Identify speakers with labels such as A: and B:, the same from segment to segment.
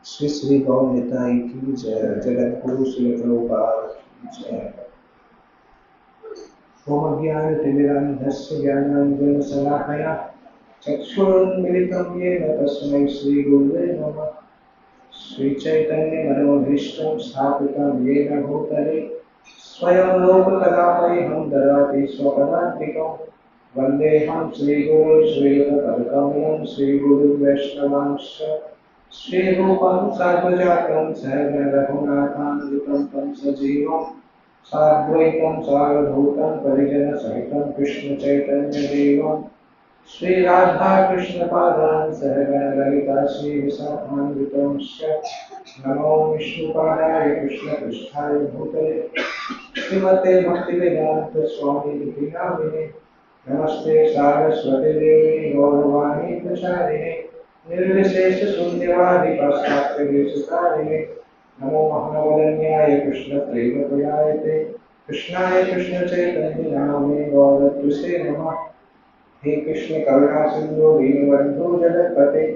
A: श्री श्री गौ निताई की जय। जगत गुरु श्री प्रभुपाद की जय। ओम ज्ञानतिमिरान्धस्य ज्ञानाञ्जन शलाकया चक्षुरुन्मिलितं येन तस्मै श्री गुरुवे नमः। श्री चैतन्य मनोभीष्टं स्थापितं येन भूतले स्वयं लोककलामयं ददाति स्वपदान्तिकं। वन्देऽहं श्रीगुरुं श्रीयुतपदकमलं श्रीगुरुवैष्णवांश्च श्रीरूपं साग्रजातं सहगण रघुनाथान्वितं तं सजीवं साद्वैतं सावधूतं परिजनसहितं कृष्णचैतन्यदेवं श्रीराधा कृष्णपादान् सहगण ललिता श्रीविशाखान्वितं नमो विष्णुपादाय कृष्णपृष्ठाय भूतले श्रीमते भक्तिवेदान्त स्वामी नामिने नमस्ते सारस्वती देवी गौरवाणी प्रचारिणे निर्विशेष शून्यवादी पाश्चात्यदेशकारिणे नमो महावदन्याय कृष्ण प्रेमप्रयायते कृष्णाय कृष्ण चैतन्य नामे गौरत्वसे नमः। हे कृष्ण करुणा सिंधु दीनबंधु जगत्पते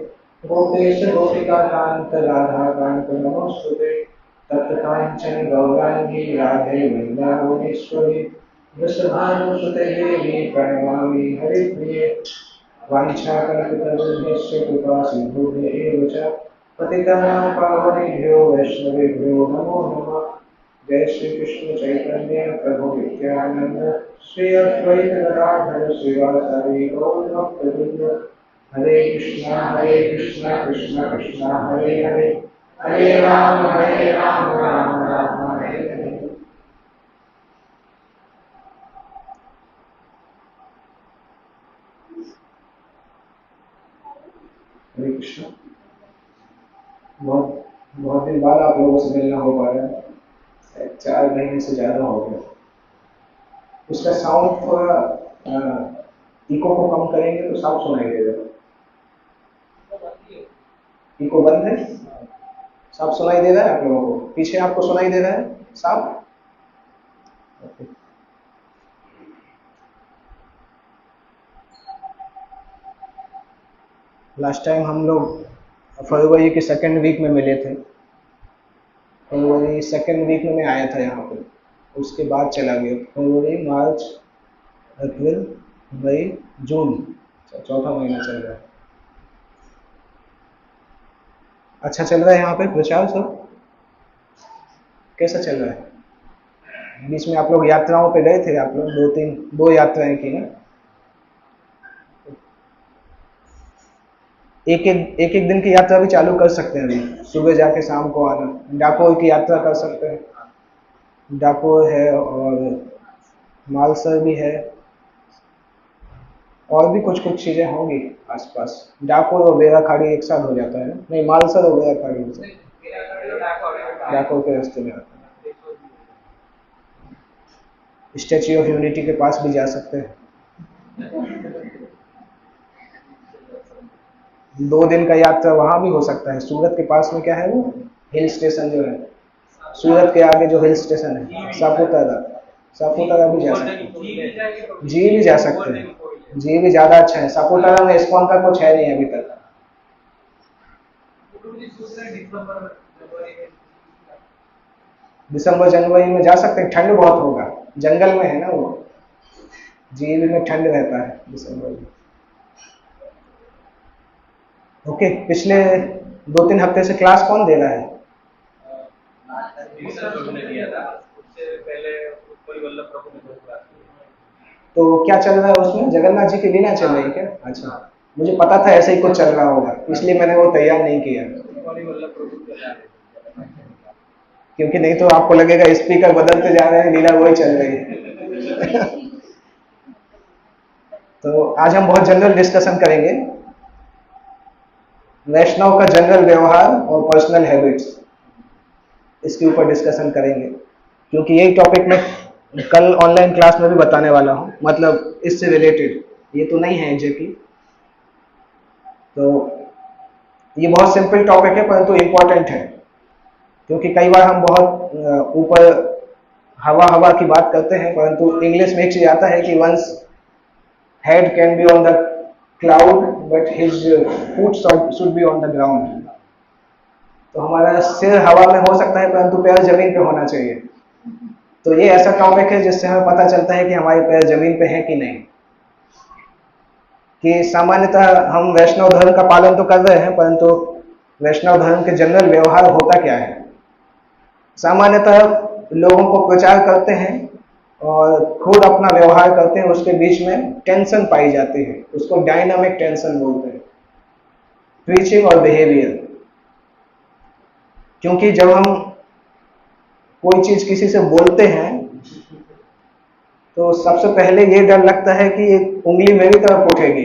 A: गोपेश गोपिकाकांत राधाकांत नमोस्तुते। तप्तकांचन गौरांगी राधे वृंदावनेश्वरी वृषभानुसुते देवी प्रणमामि हरिप्रिये। वाञ्छाकल्पतरुभ्यश्च कृपा सिन्धुभ्य च पतितानां पावनेभ्यो वैष्णवेभ्यो नमो नमः। जय श्री कृष्ण चैतन्य प्रभु नित्यानंद श्री अद्वैत गदाधर श्रीवासादि गौर भक्तवृंद। हरे कृष्णा कृष्णा कृष्णा हरे हरे, हरे राम राम राम हरे हरे। हरे कृष्णा। बहुत बहुत दिन बाद आप लोगों से मिलना हो पाया, 4 महीने से ज्यादा हो गया। उसका साउंड थोड़ा इको को कम करेंगे तो साफ सुनाई देगा। इको बंद है, साफ सुनाई दे रहा है आप लोगों को? पीछे आपको सुनाई दे रहा है साफ? ओके। लास्ट टाइम हम लोग फरवरी के सेकेंड वीक में मिले थे। फरवरी सेकेंड वीक में मैं आया था यहाँ पे, उसके बाद चला गया। फरवरी, मार्च, अप्रैल, मई, जून, चौथा महीना चल रहा है। अच्छा चल रहा है यहाँ पे प्रचार सब? कैसा चल रहा है? बीच में आप लोग यात्राओं पे गए थे, आप लोग दो यात्राएं की ना? एक एक दिन की यात्रा भी चालू कर सकते हैं अभी, सुबह जाके शाम को आना। डाकोर की यात्रा कर सकते हैं, डाकोर है और मालसर भी है, और भी कुछ कुछ चीजें होंगी आसपास। डाकोर और बेराखाड़ी एक साथ हो जाता है ना? नहीं, मालसर और बेराखाड़ी से डाकोर के रास्ते में आता है। स्टैच्यू ऑफ यूनिटी के पास भी जा सकते हैं। 2 दिन का यात्रा वहां भी हो सकता है। सूरत के पास में क्या है वो हिल स्टेशन जो है, सूरत के आगे जो हिल स्टेशन है सापुतारा, सापुतारा भी जा सकते हैं। जी भी जा सकते हैं, जी भी ज्यादा अच्छा है। सापुतारा में इस्कॉन का कुछ है नहीं अभी तक। दिसंबर जनवरी में जा सकते हैं, ठंड बहुत होगा, जंगल में है ना वो। झील में ठंड रहता है दिसंबर में। ओके, पिछले 2-3 हफ्ते से क्लास कौन दे रहा है? तो क्या चल रहा है उसमें? जगन्नाथ जी की लीला चल रही है क्या? अच्छा, मुझे पता था ऐसे ही कुछ चल रहा होगा, इसलिए मैंने वो तैयार नहीं किया, क्योंकि नहीं तो आपको लगेगा स्पीकर बदलते जा रहे हैं, लीला वही चल रही है। तो आज हम बहुत जनरल डिस्कशन करेंगे, वैष्णव का जनरल व्यवहार और पर्सनल हैबिट्स, इसके ऊपर डिस्कशन करेंगे। क्योंकि यही टॉपिक मैं कल ऑनलाइन क्लास में भी बताने वाला हूँ, मतलब इससे रिलेटेड, ये तो नहीं है एग्जैक्टली। तो ये बहुत सिंपल टॉपिक है परंतु इम्पोर्टेंट है, क्योंकि कई बार हम बहुत ऊपर हवा हवा की बात करते हैं, परंतु इंग्लिश में एक चीज आता है कि once head can be on the cloud but his foot should be on the ground. तो हमारा सिर हवा में हो सकता है परंतु पैर जमीन पे होना चाहिए। तो ये ऐसा टॉपिक है जिससे हमें पता चलता है कि हमारे पैर जमीन पे हैं कि नहीं। कि सामान्यतः हम वैष्णव धर्म का पालन तो कर रहे हैं, परंतु वैष्णव धर्म के जनरल व्यवहार होता क्या है? सामान्यतः लोगों को प्रचार करते हैं और खुद अपना व्यवहार करते हैं, उसके बीच में टेंशन पाई जाती है, उसको डायनामिक टेंशन बोलते हैं, प्रीचिंग और बिहेवियर। क्योंकि जब हम कोई चीज किसी से बोलते हैं तो सबसे पहले ये डर लगता है कि उंगली मेरी तरफ उठेगी,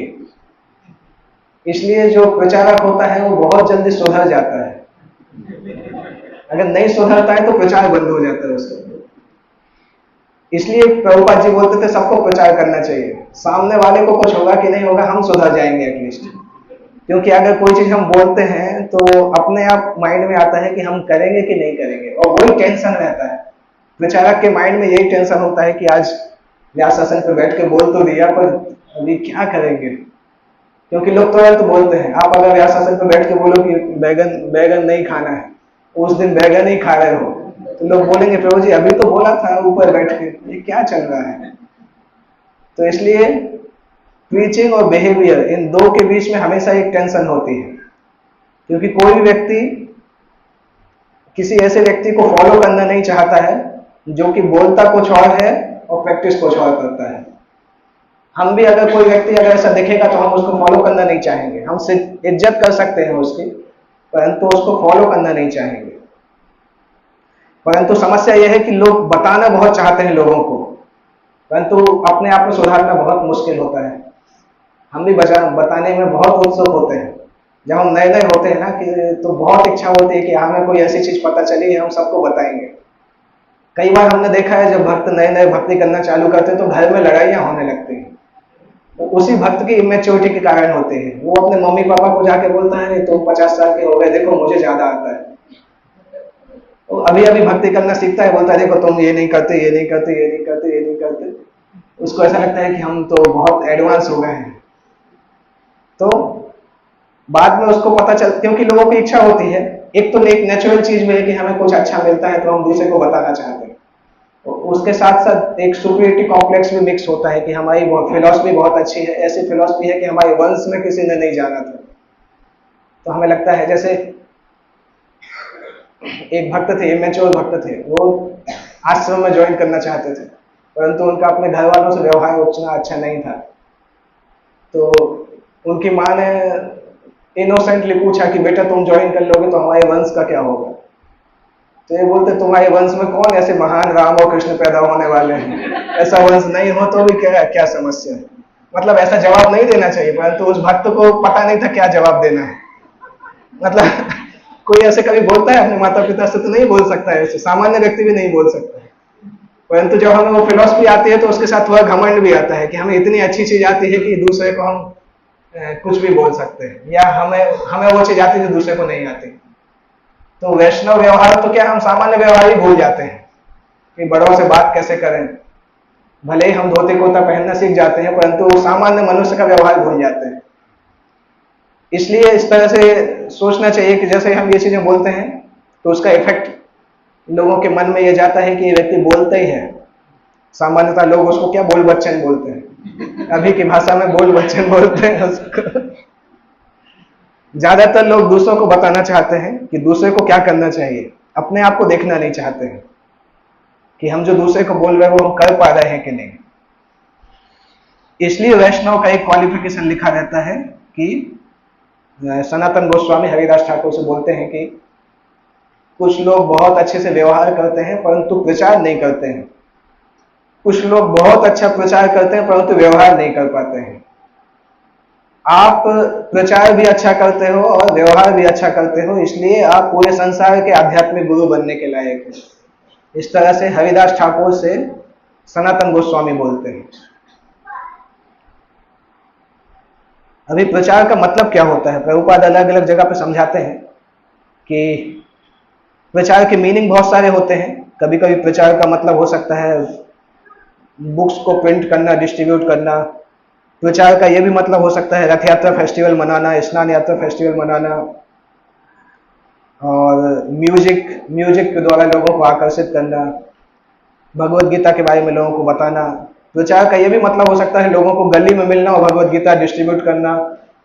A: इसलिए जो प्रचारक होता है वो बहुत जल्दी सुधर जाता है। अगर नहीं सुधरता है तो प्रचार बंद हो जाता है उसका। इसलिए प्रभुपाद जी बोलते थे सबको प्रचार करना चाहिए, सामने वाले को कुछ होगा कि नहीं होगा, हम सुधर जाएंगे एटलीस्ट। क्योंकि अगर कोई चीज हम बोलते हैं तो अपने आप माइंड में आता है कि हम करेंगे कि नहीं करेंगे, और वही टेंशन रहता है। प्रचारक के माइंड में यही टेंशन होता है कि आज व्यास आसन पे बैठ के बोल तो दिया, पर अभी क्या करेंगे। क्योंकि लोग तुरंत तो बोलते हैं, आप अगर व्यास आसन पे बैठ के बोलो कि बैगन बैगन नहीं खाना है, उस दिन बैगन नहीं खा रहे हो, तो लोग बोलेंगे प्रभु जी अभी तो बोला था ऊपर बैठ के, ये क्या चल रहा है। तो इसलिए प्रीचिंग और बिहेवियर, इन दो के बीच में हमेशा एक टेंशन होती है। क्योंकि कोई भी व्यक्ति किसी ऐसे व्यक्ति को फॉलो करना नहीं चाहता है जो कि बोलता कुछ और है और प्रैक्टिस कुछ और करता है। हम भी अगर कोई व्यक्ति अगर ऐसा दिखेगा तो हम उसको फॉलो करना नहीं चाहेंगे। हम सिर्फ इज्जत कर सकते हैं उसकी, परंतु उसको फॉलो करना नहीं चाहेंगे। परंतु समस्या यह है कि लोग बताना बहुत चाहते हैं लोगों को, परंतु अपने आप में सुधारना बहुत मुश्किल होता है। हम भी बताने में बहुत उत्सुक होते हैं। जब हम नए नए होते हैं ना कि तो बहुत इच्छा होती है कि हमें कोई ऐसी चीज पता चली है, हम सबको बताएंगे। कई बार हमने देखा है जब भक्त नए नए भक्ति करना चालू करते हैं तो घर में लड़ाइयां होने लगती हैं। तो उसी भक्त की इमेच्योरिटी के कारण होते हैं। वो अपने मम्मी पापा को जाके बोलता है तुम 50 साल के हो गए, देखो मुझे ज्यादा आता है। तो अभी अभी भक्ति करना सीखता है, बोलता है देखो तुम ये नहीं करते, ये नहीं करते, ये नहीं करते, ये नहीं करते। उसको ऐसा लगता है कि हम तो बहुत एडवांस हो गए हैं। तो बाद में उसको पता चल, क्योंकि लोगों की इच्छा होती है, एक तो एक नेचुरल चीज में है कि हमें कुछ अच्छा मिलता है तो हम दूसरे को बताना चाहते हैं। तो उसके साथ साथ एक सुपीरियरिटी कॉम्प्लेक्स भी मिक्स होता है कि हमारी फिलॉसफी बहुत अच्छी है, ऐसी फिलॉसफी है कि हमारे वंश में किसी ने नहीं जाना था। तो हमें लगता है, जैसे एक भक्त थे, इमेच्योर भक्त थे, वो आश्रम में ज्वाइन करना चाहते थे, परंतु उनका अपने घर वालों से व्यवहार उतना अच्छा नहीं था। तो उनकी माँ ने इनोसेंटली पूछा कि बेटा तुम ज्वाइन कर लोगे तो हमारे वंश का क्या होगा? तो ये बोलते तुम्हारे वंश में कौन ऐसे महान राम और कृष्ण पैदा होने वाले हैं, ऐसा वंश नहीं हो तो भी क्या समस्या है। मतलब ऐसा जवाब नहीं देना चाहिए, परंतु उस भक्त को पता नहीं था क्या जवाब देना है। मतलब कोई ऐसे कभी बोलता है अपने माता पिता से? तो नहीं बोल सकता है, ऐसे सामान्य व्यक्ति भी नहीं बोल सकता है। परंतु जब हमें वो फिलॉसफी आती है तो उसके साथ थोड़ा घमंड भी आता है कि हमें इतनी अच्छी चीज आती है कि दूसरे को हम कुछ भी बोल सकते हैं, या हमें वो चीज आती है जो दूसरे को नहीं आती। तो वैष्णव व्यवहार तो क्या, हम सामान्य व्यवहार ही भूल जाते हैं कि बड़ों से बात कैसे करें। भले ही हम धोती कुर्ता पहनना सीख जाते हैं, परंतु सामान्य मनुष्य का व्यवहार भूल जाते हैं। इसलिए इस तरह से सोचना चाहिए कि जैसे हम ये चीजें बोलते हैं तो उसका इफेक्ट लोगों के मन में ये जाता है कि ये व्यक्ति बोलता ही है। सामान्यतः लोग उसको क्या बोल बच्चन बोलते हैं, अभी की भाषा में बोल बच्चन बोलते हैं उसको। ज्यादातर लोग दूसरों को बताना चाहते हैं कि दूसरे को क्या करना चाहिए, अपने आप को देखना नहीं चाहते हैं कि हम जो दूसरे को बोल रहे हैं वो हम कर पा रहे हैं कि नहीं। इसलिए वैष्णव का एक क्वालिफिकेशन लिखा रहता है कि सनातन गोस्वामी हरिदास ठाकुर से बोलते हैं कि कुछ लोग बहुत अच्छे से व्यवहार करते हैं परंतु प्रचार नहीं करते हैं, कुछ लोग बहुत अच्छा प्रचार करते हैं परंतु व्यवहार नहीं कर पाते हैं। आप प्रचार भी अच्छा करते हो और व्यवहार भी अच्छा करते हो, इसलिए आप पूरे संसार के आध्यात्मिक गुरु बनने के लायक हो। इस तरह से हरिदास ठाकुर से सनातन गोस्वामी बोलते हैं। अभी प्रचार का मतलब क्या होता है, प्रभुपाद अलग अलग जगह पे समझाते हैं कि प्रचार के मीनिंग बहुत सारे होते हैं। कभी कभी प्रचार का मतलब हो सकता है बुक्स को प्रिंट करना, डिस्ट्रीब्यूट करना। प्रचार का यह भी मतलब हो सकता है रथ यात्रा फेस्टिवल मनाना, स्नान यात्रा फेस्टिवल मनाना, और म्यूजिक के द्वारा लोगों को आकर्षित करना, भगवत गीता के बारे में लोगों को बताना। प्रचार का यह भी मतलब हो सकता है लोगों को गली में मिलना और भगवत गीता डिस्ट्रीब्यूट करना,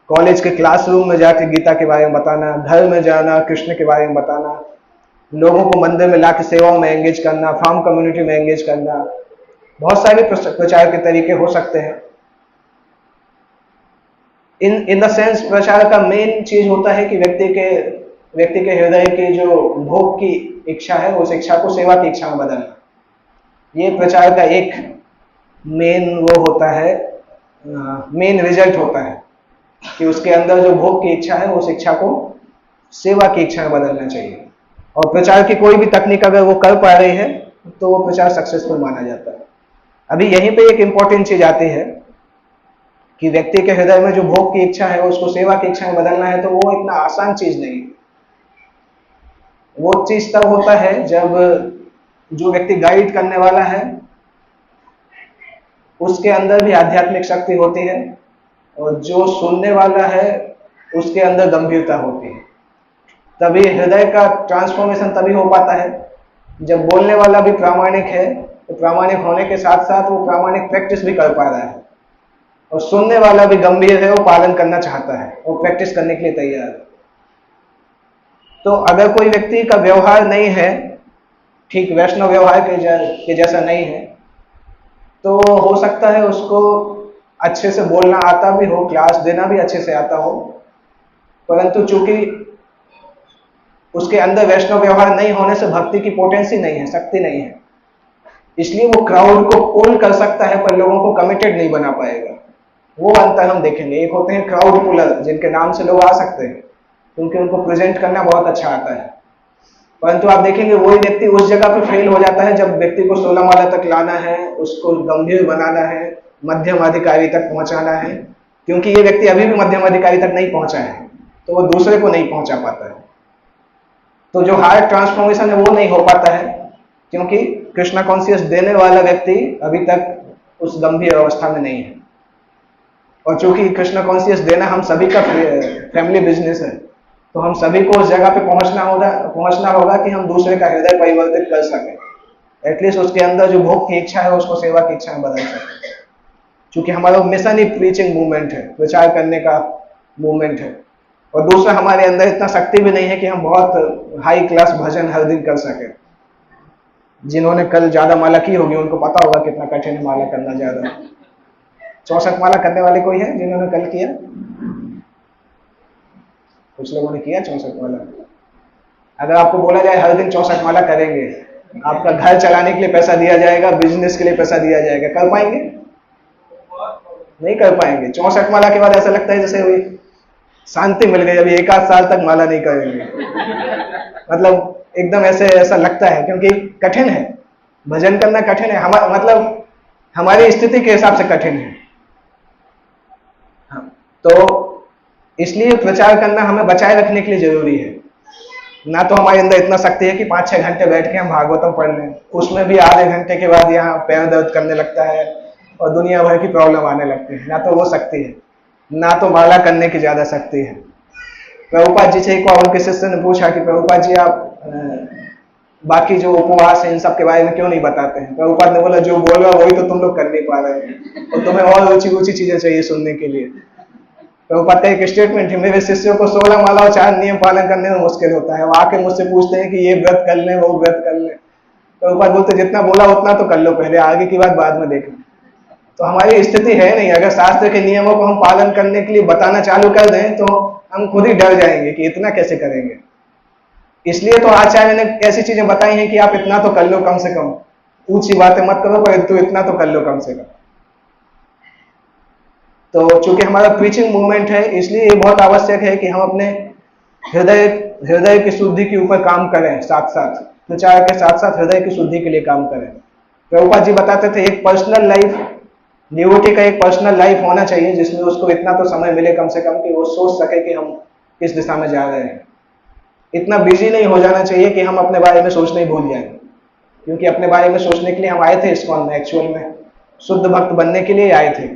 A: कॉलेज के क्लासरूम में जाकर गीता के बारे में बताना, घर में जाना कृष्ण के बारे में बताना, लोगों को मंदिर में लाकर सेवाओं में एंगेज करना, फार्म कम्युनिटी में एंगेज करना। बहुत सारे प्रचार के तरीके हो सकते हैं। इन द सेंस प्रचार का मेन चीज होता है कि व्यक्ति के हृदय की जो भोग की इच्छा है उस इच्छा को सेवा की इच्छा में बदलना। ये प्रचार का एक मेन वो होता है, मेन रिजल्ट होता है कि उसके अंदर जो भोग की इच्छा है उस इच्छा को सेवा की इच्छा में बदलना चाहिए। और प्रचार की कोई भी तकनीक अगर वो कर पा रही है तो वो प्रचार सक्सेसफुल माना जाता है। अभी यहीं पे एक इंपॉर्टेंट चीज आती है कि व्यक्ति के हृदय में जो भोग की इच्छा है उसको सेवा की इच्छा में बदलना है, तो वो इतना आसान चीज नहीं। वो चीज तब होता है जब जो व्यक्ति गाइड करने वाला है उसके अंदर भी आध्यात्मिक शक्ति होती है, और जो सुनने वाला है उसके अंदर गंभीरता होती है। तभी हृदय का ट्रांसफॉर्मेशन तभी हो पाता है जब बोलने वाला भी प्रामाणिक है, तो प्रामाणिक होने के साथ साथ वो प्रामाणिक प्रैक्टिस भी कर पा रहा है, और सुनने वाला भी गंभीर है, वो पालन करना चाहता है, वो प्रैक्टिस करने के लिए तैयार है। तो अगर कोई व्यक्ति का व्यवहार नहीं है ठीक वैष्णव व्यवहार के जैसा नहीं है, तो हो सकता है उसको अच्छे से बोलना आता भी हो, क्लास देना भी अच्छे से आता हो, परंतु चूंकि उसके अंदर वैष्णव व्यवहार नहीं होने से भक्ति की पोटेंसी नहीं है, शक्ति नहीं है, इसलिए वो क्राउड को पुल कर सकता है पर लोगों को कमिटेड नहीं बना पाएगा। वो अंतर हम देखेंगे। एक होते हैं क्राउड पुलर, जिनके नाम से लोग आ सकते हैं क्योंकि उनको प्रेजेंट करना बहुत अच्छा आता है, परंतु आप देखेंगे वही व्यक्ति उस जगह पे फेल हो जाता है जब व्यक्ति को 16 माला तक लाना है, उसको गंभीर बनाना है, मध्यम अधिकारी तक पहुंचाना है, क्योंकि ये व्यक्ति अभी भी मध्यम अधिकारी तक नहीं पहुंचा है तो वो दूसरे को नहीं पहुंचा पाता है। तो जो हार्ट ट्रांसफॉर्मेशन है वो नहीं हो पाता है क्योंकि कृष्णा कॉन्शियस देने वाला व्यक्ति अभी तक उस गंभीर अवस्था में नहीं है। और चूंकि कृष्णा कॉन्शियस देना हम सभी का फैमिली बिजनेस है, तो हम सभी को उस जगह पे पहुंचना होगा कि हम दूसरे का हृदय परिवर्तित कर सकें, एटलीस्ट उसके अंदर जो भोग की इच्छा है उसको सेवा की इच्छा में बदल सकें। चूंकि हमारा मिशन ही प्रीचिंग मूवमेंट है, प्रचार करने का मूवमेंट है, और दूसरा हमारे अंदर इतना शक्ति भी नहीं है कि हम बहुत हाई क्लास भजन हर दिन कर सके। जिन्होंने कल ज्यादा माला की होगी उनको पता होगा कितना कठिन है माला करना ज्यादा। 64 माला करने वाले कोई है जिन्होंने कल किया? कुछ लोगों ने किया 64 माला। अगर आपको बोला जाए हर दिन 64 माला करेंगे, आपका घर चलाने के लिए पैसा दिया जाएगा, बिजनेस के लिए पैसा दिया जाएगा, कर पाएंगे? नहीं कर पाएंगे। 64 माला के बाद ऐसा लगता है जैसे अभी शांति मिल गई, अभी 1 आध साल तक माला नहीं करेंगे। मतलब एकदम ऐसा लगता है क्योंकि कठिन है, भजन करना कठिन है, मतलब हमारी स्थिति के हिसाब से कठिन है। हाँ, तो इसलिए प्रचार करना हमें बचाए रखने के लिए जरूरी है। ना तो हमारे अंदर इतना शक्ति है कि 5-6 घंटे बैठ के हम भागवतम पढ़ लें, उसमें भी आधे घंटे के बाद यहाँ पैर दर्द करने लगता है और दुनिया भर की प्रॉब्लम आने लगती है। ना तो वो शक्ति है, ना तो माला करने की ज्यादा शक्ति है। प्रभुपाद जी से एक बार उनके शिष्य ने पूछा कि प्रभुपाद जी आप बाकी जो उपवास है इन सब के बारे में क्यों नहीं बताते हैं? प्रभुपाद ने बोला जो बोल रहा वही तो तुम लोग कर नहीं पा रहे हैं और तुम्हें और ऊंची चीजें चाहिए सुनने के लिए। प्रभुपाद का एक स्टेटमेंट है, मेरे शिष्यों को 16 माला और 4 नियम पालन करने में मुश्किल होता है। वो आके मुझसे पूछते हैं कि ये व्रत कर लें, वो व्रत कर लें। प्रभुपाद बोलते जितना बोला उतना तो कर लो पहले, आगे की बात बाद में देखना। तो हमारी स्थिति है नहीं। अगर शास्त्र के नियमों को हम पालन करने के लिए बताना चालू कर दें तो हम खुद ही डर जाएंगे कि इतना कैसे करेंगे। इसलिए तो आचार्य ने ऐसी चीजें बताई हैं कि आप इतना तो कर लो कम से कम, ऊंची बातें मत करो परंतु इतना तो कर लो कम से कम। तो चूंकि हमारा प्रीचिंग मूवमेंट है इसलिए ये बहुत आवश्यक है कि हम अपने हृदय की शुद्धि के ऊपर काम करें, साथ साथ प्रचार के साथ साथ हृदय की शुद्धि के लिए काम करें। प्रभुपाद जी बताते थे एक पर्सनल लाइफ, डिवोटी का एक पर्सनल लाइफ होना चाहिए जिसमें उसको इतना तो समय मिले कम से कम कि वो सोच सके कि हम किस दिशा में जा रहे हैं। इतना बिजी नहीं हो जाना चाहिए कि हम अपने बारे में सोचने ही भूल जाएं, क्योंकि अपने बारे में सोचने के लिए हम आए थे इस्कॉन में, एक्चुअल में शुद्ध भक्त बनने के लिए आए थे।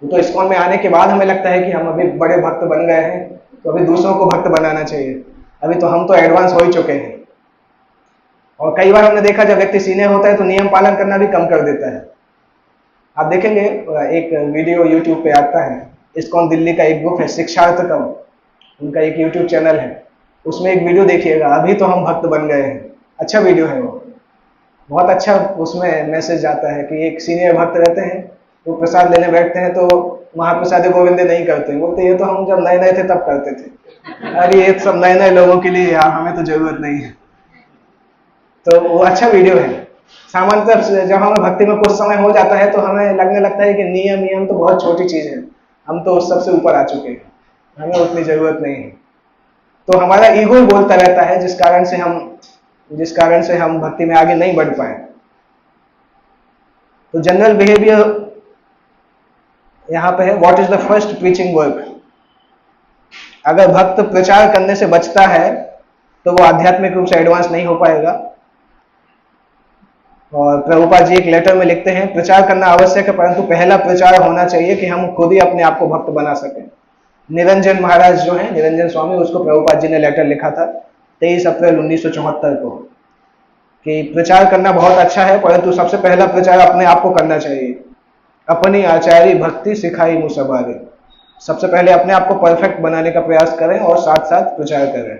A: तो इस्कॉन में आने के बाद हमें लगता है कि हम अभी बड़े भक्त बन गए हैं तो अभी दूसरों को भक्त बनाना चाहिए। अभी तो हम तो एडवांस हो ही चुके हैं। और कई बार हमने देखा जब व्यक्ति सीनियर होता है तो नियम पालन करना भी कम कर देता है। आप देखेंगे एक वीडियो यूट्यूब पे आता है, इस्कॉन दिल्ली का एक ग्रुप है शिक्षार्थकम, उनका एक यूट्यूब चैनल है, उसमें एक वीडियो देखिएगा, अभी तो हम भक्त बन गए हैं। अच्छा वीडियो है वो, बहुत अच्छा। उसमें मैसेज आता है कि एक सीनियर भक्त रहते हैं, वो प्रसाद लेने बैठते हैं तो महाप्रसाद गोविंद नहीं करते, बोलते ये तो हम जब नए नए थे तब करते थे। अरे ये सब नए नए लोगों के लिए यार, हमें तो जरूरत नहीं है। तो वो अच्छा वीडियो है। सामान्यतः जब हमें भक्ति में कुछ समय हो जाता है तो हमें लगने लगता है कि नियम तो बहुत छोटी चीज है, हम तो उस सबसे ऊपर आ चुके हैं, हमें उतनी जरूरत नहीं है। तो हमारा ईगो बोलता रहता है जिस कारण से हम भक्ति में आगे नहीं बढ़ पाए। तो जनरल बिहेवियर यहां पे है, what is the first preaching work. अगर भक्त प्रचार करने से बचता है तो वो आध्यात्मिक रूप से एडवांस नहीं हो पाएगा। और प्रभुपाद जी एक लेटर में लिखते हैं प्रचार करना आवश्यक है परंतु पहला प्रचार होना चाहिए कि हम खुद ही अपने आप को भक्त बना सकें। निरंजन महाराज जो है, निरंजन स्वामी, उसको प्रभुपाद जी ने लेटर लिखा था 23 अप्रैल 1974 को कि प्रचार करना बहुत अच्छा है परंतु सबसे पहला प्रचार अपने आप को करना चाहिए। अपनी आचार्य भक्ति सिखाई मुसबारे, सबसे पहले अपने आप को परफेक्ट बनाने का प्रयास करें और साथ साथ प्रचार करें।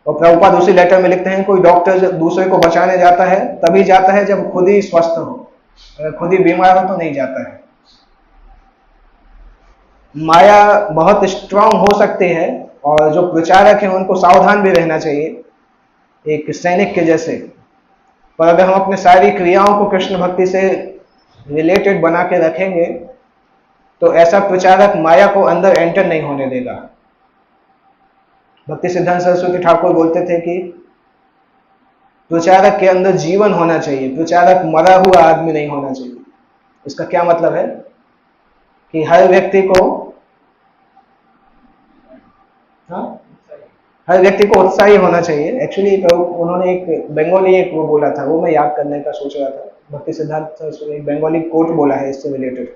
A: और प्रभुपाद उसी लेटर में लिखते हैं कोई डॉक्टर जब दूसरे को बचाने जाता है तभी जाता है जब खुद ही स्वस्थ हो, अगर खुद ही बीमार हो तो नहीं जाता है। माया बहुत स्ट्रांग हो सकती है, और जो प्रचारक हैं उनको सावधान भी रहना चाहिए, एक सैनिक के जैसे। पर अगर हम अपने सारी क्रियाओं को कृष्ण भक्ति से रिलेटेड बना के रखेंगे तो ऐसा प्रचारक माया को अंदर एंटर नहीं होने देगा। भक्ति सिद्धांत सरस्वती ठाकुर बोलते थे कि प्रचारक के अंदर जीवन होना चाहिए, प्रचारक मरा हुआ आदमी नहीं होना चाहिए। इसका क्या मतलब है कि हर व्यक्ति को, हाँ, हर व्यक्ति को उत्साही होना चाहिए। एक्चुअली उन्होंने एक बंगाली एक वो बोला था, वो मैं याद करने का सोच रहा था। भक्ति सिद्धांत सरस्वती एक बंगाली कोट बोला है इससे रिलेटेड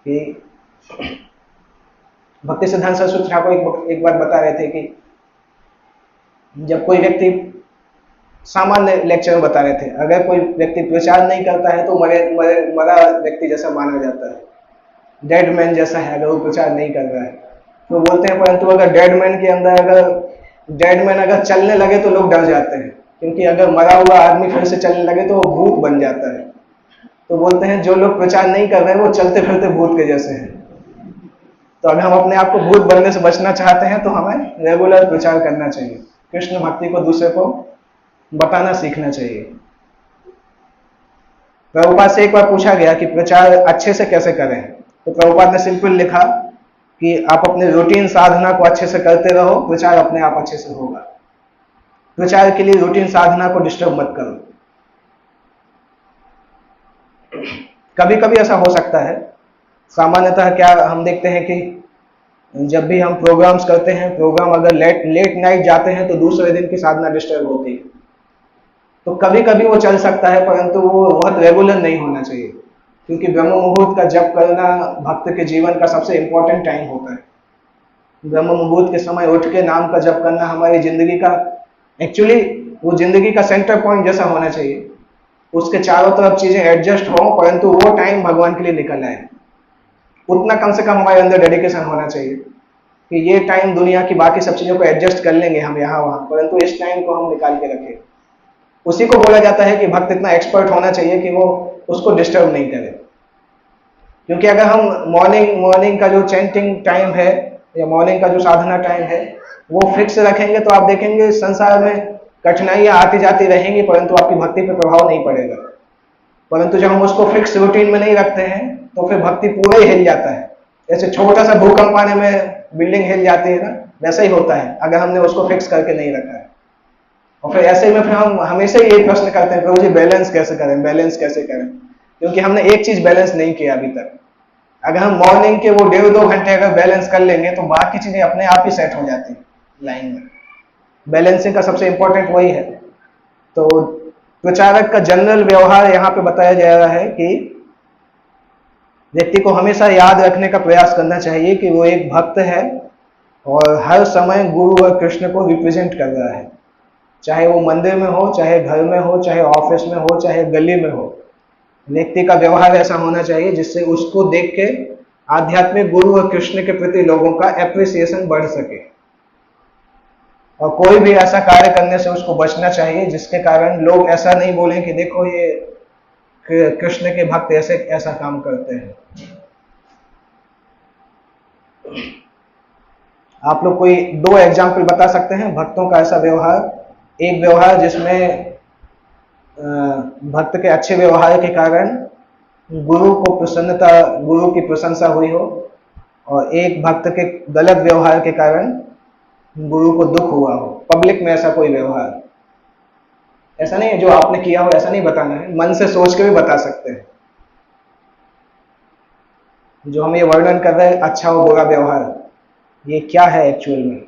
A: कि भक्ति सिद्धांत सरस्वती ठाकुर एक बार बता रहे थे कि जब कोई व्यक्ति, सामान्य लेक्चर में बता रहे थे, अगर कोई व्यक्ति प्रचार नहीं करता है तो मरा व्यक्ति जैसा माना जाता है, डेड मैन जैसा है अगर वो प्रचार नहीं कर रहा है। तो बोलते हैं परंतु अगर डेड मैन के अंदर अगर डेड मैन अगर चलने लगे तो लोग डर जाते हैं, क्योंकि अगर मरा हुआ आदमी फिर से चलने लगे तो वो भूत बन जाता है। तो बोलते हैं जो लोग प्रचार नहीं कर रहे वो चलते फिरते भूत के जैसे हैं। तो अगर हम अपने आप को भूत बनने से बचना चाहते हैं तो हमें रेगुलर प्रचार करना चाहिए, कृष्ण भक्ति को दूसरे को बताना सीखना चाहिए। प्रभुपाद से एक बार पूछा गया कि प्रचार अच्छे से कैसे करें, तो प्रभुपाद ने सिंपल लिखा कि आप अपने रूटीन साधना को अच्छे से करते रहो, प्रचार अपने आप अच्छे से होगा। प्रचार के लिए रूटीन साधना को डिस्टर्ब मत करो। कभी कभी ऐसा हो सकता है, सामान्यतः क्या हम देखते हैं कि जब भी हम प्रोग्राम्स करते हैं, प्रोग्राम अगर लेट नाइट जाते हैं तो दूसरे दिन की साधना डिस्टर्ब होती है। तो कभी कभी वो चल सकता है, परंतु वो बहुत रेगुलर नहीं होना चाहिए, क्योंकि ब्रह्म मुहूर्त का जप करना भक्त के जीवन का सबसे इंपॉर्टेंट टाइम होता है। ब्रह्म मुहूर्त के समय उठ के नाम का जप करना हमारी जिंदगी का, एक्चुअली वो जिंदगी का सेंटर पॉइंट जैसा होना चाहिए। उसके चारों तरफ चीजें एडजस्ट हो, परंतु वो टाइम भगवान के लिए निकल आए। उतना कम से कम हमारे अंदर डेडिकेशन होना चाहिए कि ये टाइम दुनिया की बाकी सब चीजों को एडजस्ट कर लेंगे हम यहाँ वहां, परंतु इस टाइम को हम निकाल के रखें। उसी को बोला जाता है कि भक्त इतना एक्सपर्ट होना चाहिए कि वो उसको डिस्टर्ब नहीं करे। क्योंकि अगर हम मॉर्निंग का जो चैंटिंग टाइम है या मॉर्निंग का जो साधना टाइम है वो फिक्स रखेंगे तो आप देखेंगे संसार में कठिनाइयां आती जाती रहेंगी, परंतु आपकी भक्ति पर प्रभाव नहीं पड़ेगा। परंतु जब हम उसको फिक्स रूटीन में नहीं रखते हैं तो फिर भक्ति पूरा ही हिल जाता है। जैसे छोटा सा भूकंप आने में बिल्डिंग हिल जाती है ना, वैसा ही होता है अगर हमने उसको फिक्स करके नहीं रखा है। और फिर ऐसे में फिर हम हमेशा ही एक प्रश्न करते हैं, प्रभु जी बैलेंस कैसे करें, बैलेंस कैसे करें, क्योंकि हमने एक चीज बैलेंस नहीं किया अभी तक। अगर हम मॉर्निंग के वो 1.5-2 घंटे अगर बैलेंस कर लेंगे तो बाकी चीजें अपने आप ही सेट हो जाती हैं लाइन में। बैलेंसिंग का सबसे इंपॉर्टेंट वही है। तो प्रचारक का जनरल व्यवहार यहाँ पे बताया जा रहा है कि व्यक्ति को हमेशा याद रखने का प्रयास करना चाहिए कि वो एक भक्त है और हर समय गुरु और कृष्ण को रिप्रेजेंट कर रहा है, चाहे वो मंदिर में हो, चाहे घर में हो, चाहे ऑफिस में हो, चाहे गली में हो। व्यक्ति का व्यवहार ऐसा होना चाहिए जिससे उसको देख के आध्यात्मिक गुरु और कृष्ण के प्रति लोगों का एप्रिसिएशन बढ़ सके। और कोई भी ऐसा कार्य करने से उसको बचना चाहिए जिसके कारण लोग ऐसा नहीं बोलें कि देखो ये कृष्ण के भक्त ऐसे ऐसा काम करते हैं। आप लोग कोई 2 एग्जाम्पल बता सकते हैं भक्तों का ऐसा व्यवहार? एक व्यवहार जिसमें भक्त के अच्छे व्यवहार के कारण गुरु की प्रशंसा हुई हो, और एक भक्त के गलत व्यवहार के कारण गुरु को दुख हुआ हो। पब्लिक में ऐसा कोई व्यवहार, ऐसा नहीं है जो आपने किया हो ऐसा नहीं बताना है, मन से सोच के भी बता सकते हैं। जो हम ये वर्णन कर रहे हैं अच्छा और बुरा व्यवहार, ये क्या है एक्चुअल में?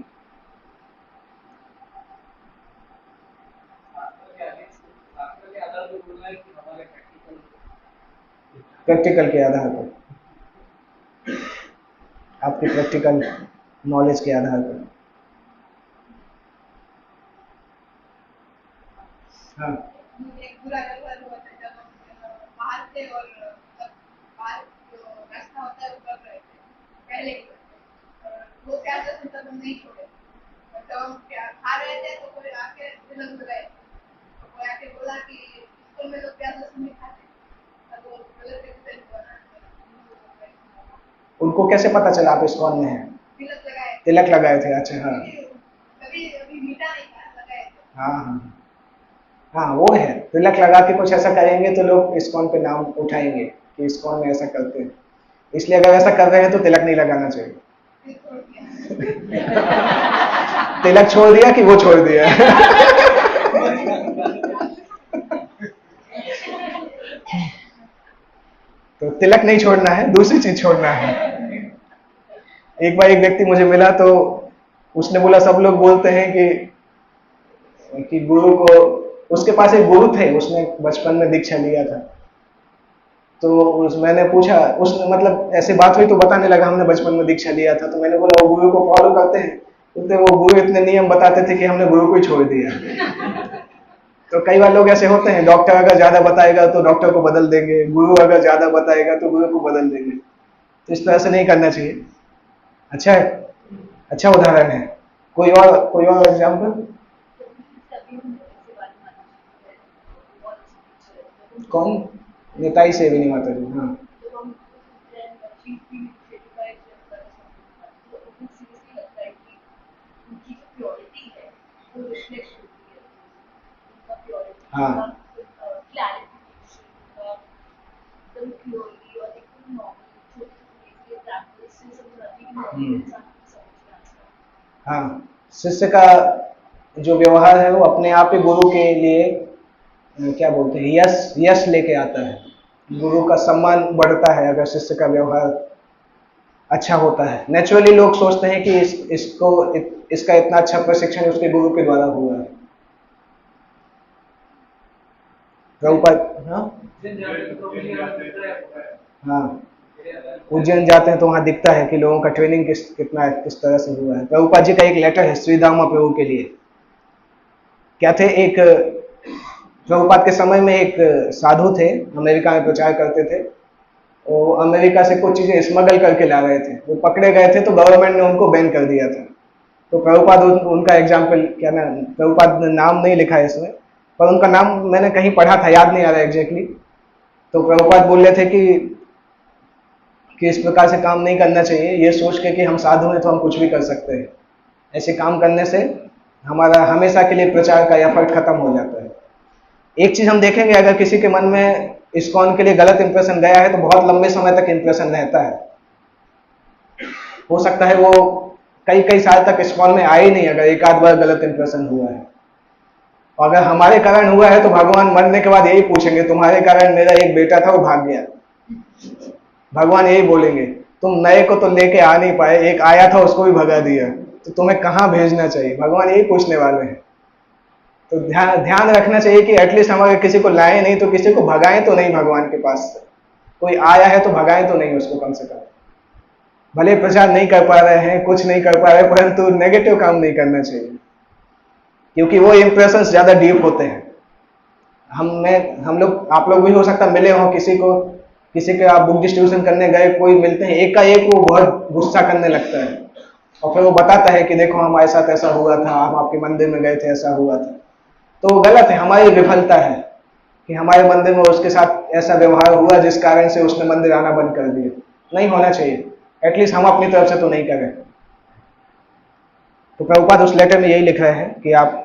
A: प्रैक्टिकल के आधार पर, आपकी प्रैक्टिकल नॉलेज के आधार पर। हाँ,
B: एक बुरा व्यवहार हुआ था जब हम बाहर थे और मतलब बाहर जो रास्ता होता है वो कर रहे थे पहले की बात है। और वो क्या था तब हम नहीं छोड़े, और जब हम खा रहे थे तो कोई आके तिलक लगाए, तो कोई आके बोला कि स्कूल में लोग प्याज लहसुन नहीं खाते, अब वो गलत एक्सप्लेन हुआ ना।
A: उनको कैसे पता चला आप इस्कॉन में हैं?
B: तिलक लगाए थे।
A: तिलक लगाए थे, अच्छा हाँ।
B: कभी अभी मीठा नहीं खाया, लगाए थे।
A: हाँ हाँ हाँ, वो है, तिलक लगा के कुछ ऐसा करेंगे तो लोग इस्कॉन पे नाम उठाएंगे कि इस्कॉन में ऐसा करते हैं। इसलिए अगर ऐसा कर रहे हैं तो तिलक नहीं लगाना चाहिए।
B: फिर छोड़ दिया।
A: तिलक छोड़ दिया कि वो छोड़ दिया? तो तिलक नहीं छोड़ना है, दूसरी चीज छोड़ना है। एक बार एक व्यक्ति मुझे मिला तो उसने बोला सब लोग बोलते हैं कि गुरु को, उसके पास एक गुरु थे, उसने बचपन में दीक्षा लिया था। तो मैंने पूछा, उसने मतलब ऐसे बात हुई तो बताने लगा हमने बचपन में दीक्षा लिया था। तो मैंने बोला वो गुरु को फॉलो करते हैं? बोलते वो गुरु इतने नियम बताते थे कि हमने गुरु को ही छोड़ दिया। तो कई बार लोग ऐसे होते हैं, डॉक्टर अगर ज्यादा बताएगा तो डॉक्टर को बदल देंगे, गुरु अगर ज्यादा बताएगा तो गुरु को बदल देंगे। तो इस तरह से नहीं करना चाहिए। अच्छा है, अच्छा उदाहरण है। कोई और एग्जाम्पल? कौन? नेताई सेविनी माता जी, हाँ। हाँ हाँ, शिष्य का जो व्यवहार है वो अपने आप ही गुरु के लिए क्या बोलते हैं, यश यश लेके आता है। गुरु का सम्मान बढ़ता है अगर शिष्य का व्यवहार अच्छा होता है। नेचुरली लोग सोचते हैं कि इसका इतना अच्छा प्रशिक्षण उसके गुरु के द्वारा हुआ है। प्रभुपाद, हाँ हाँ, उज्जैन जाते हैं तो वहां दिखता है कि लोगों का ट्रेनिंग किस तरह से हुआ है। प्रभुपाद जी का एक लेटर है श्री दामा प्रभु के लिए। क्या थे, एक प्रभुपाद के समय में एक साधु थे, अमेरिका में प्रचार करते थे। वो अमेरिका से कुछ चीजें स्मगल करके ला रहे थे, वो पकड़े गए थे तो गवर्नमेंट ने उनको बैन कर दिया था। तो प्रभुपाद उनका एग्जाम्पल, क्या ना, प्रभुपाद ने नाम नहीं लिखा है इसमें, पर उनका नाम मैंने कहीं पढ़ा था, याद नहीं आ रहा एग्जैक्टली। तो प्रभुपाद बोल रहे थे कि इस प्रकार से काम नहीं करना चाहिए, ये सोच के कि हम साधु हैं तो हम कुछ भी कर सकते हैं। ऐसे काम करने से हमारा हमेशा के लिए प्रचार का एफर्ट खत्म हो जाता है। एक चीज हम देखेंगे, अगर किसी के मन में इस्कॉन के लिए गलत इंप्रेशन गया है तो बहुत लंबे समय तक इंप्रेशन रहता है। हो सकता है वो कई कई साल तक इस्कॉन में आए नहीं अगर एक आध बार गलत इंप्रेशन हुआ है। और अगर हमारे कारण हुआ है तो भगवान मरने के बाद यही पूछेंगे, तुम्हारे कारण मेरा एक बेटा था वो भाग गया। भगवान यही बोलेंगे, तुम नए को तो लेके आ नहीं पाए, एक आया था उसको भी भगा दिया, तो तुम्हें कहां भेजना चाहिए? भगवान यही पूछने वाले हैं। तो ध्यान रखना चाहिए कि एटलीस्ट हम अगर किसी को लाए नहीं तो किसी को भगाएं तो नहीं भगवान के पास से। कोई आया है तो भगाएं तो नहीं उसको, कम से कम। भले प्रचार नहीं कर पा रहे हैं, कुछ नहीं कर पा रहे, परंतु नेगेटिव काम नहीं करना चाहिए, क्योंकि वो इंप्रेशन ज्यादा डीप होते हैं। हम लोग, आप लोग भी हो सकता मिले हो किसी के आप बुक डिस्ट्रीब्यूशन करने गए, कोई मिलते हैं, एक का एक वो बहुत गुस्सा करने लगता है और फिर वो बताता है कि देखो हमारे साथ ऐसा हुआ था, हम आपके मंदिर में गए थे, ऐसा हुआ था। तो वो गलत है, हमारी विफलता है कि हमारे मंदिर में उसके साथ ऐसा व्यवहार हुआ जिस कारण से उसने मंदिर आना बंद कर दिया। नहीं होना चाहिए, एटलीस्ट हम अपनी तरफ से तो नहीं करें। तो प्रभुपाद उस लेटर में यही लिख रहे हैं कि आप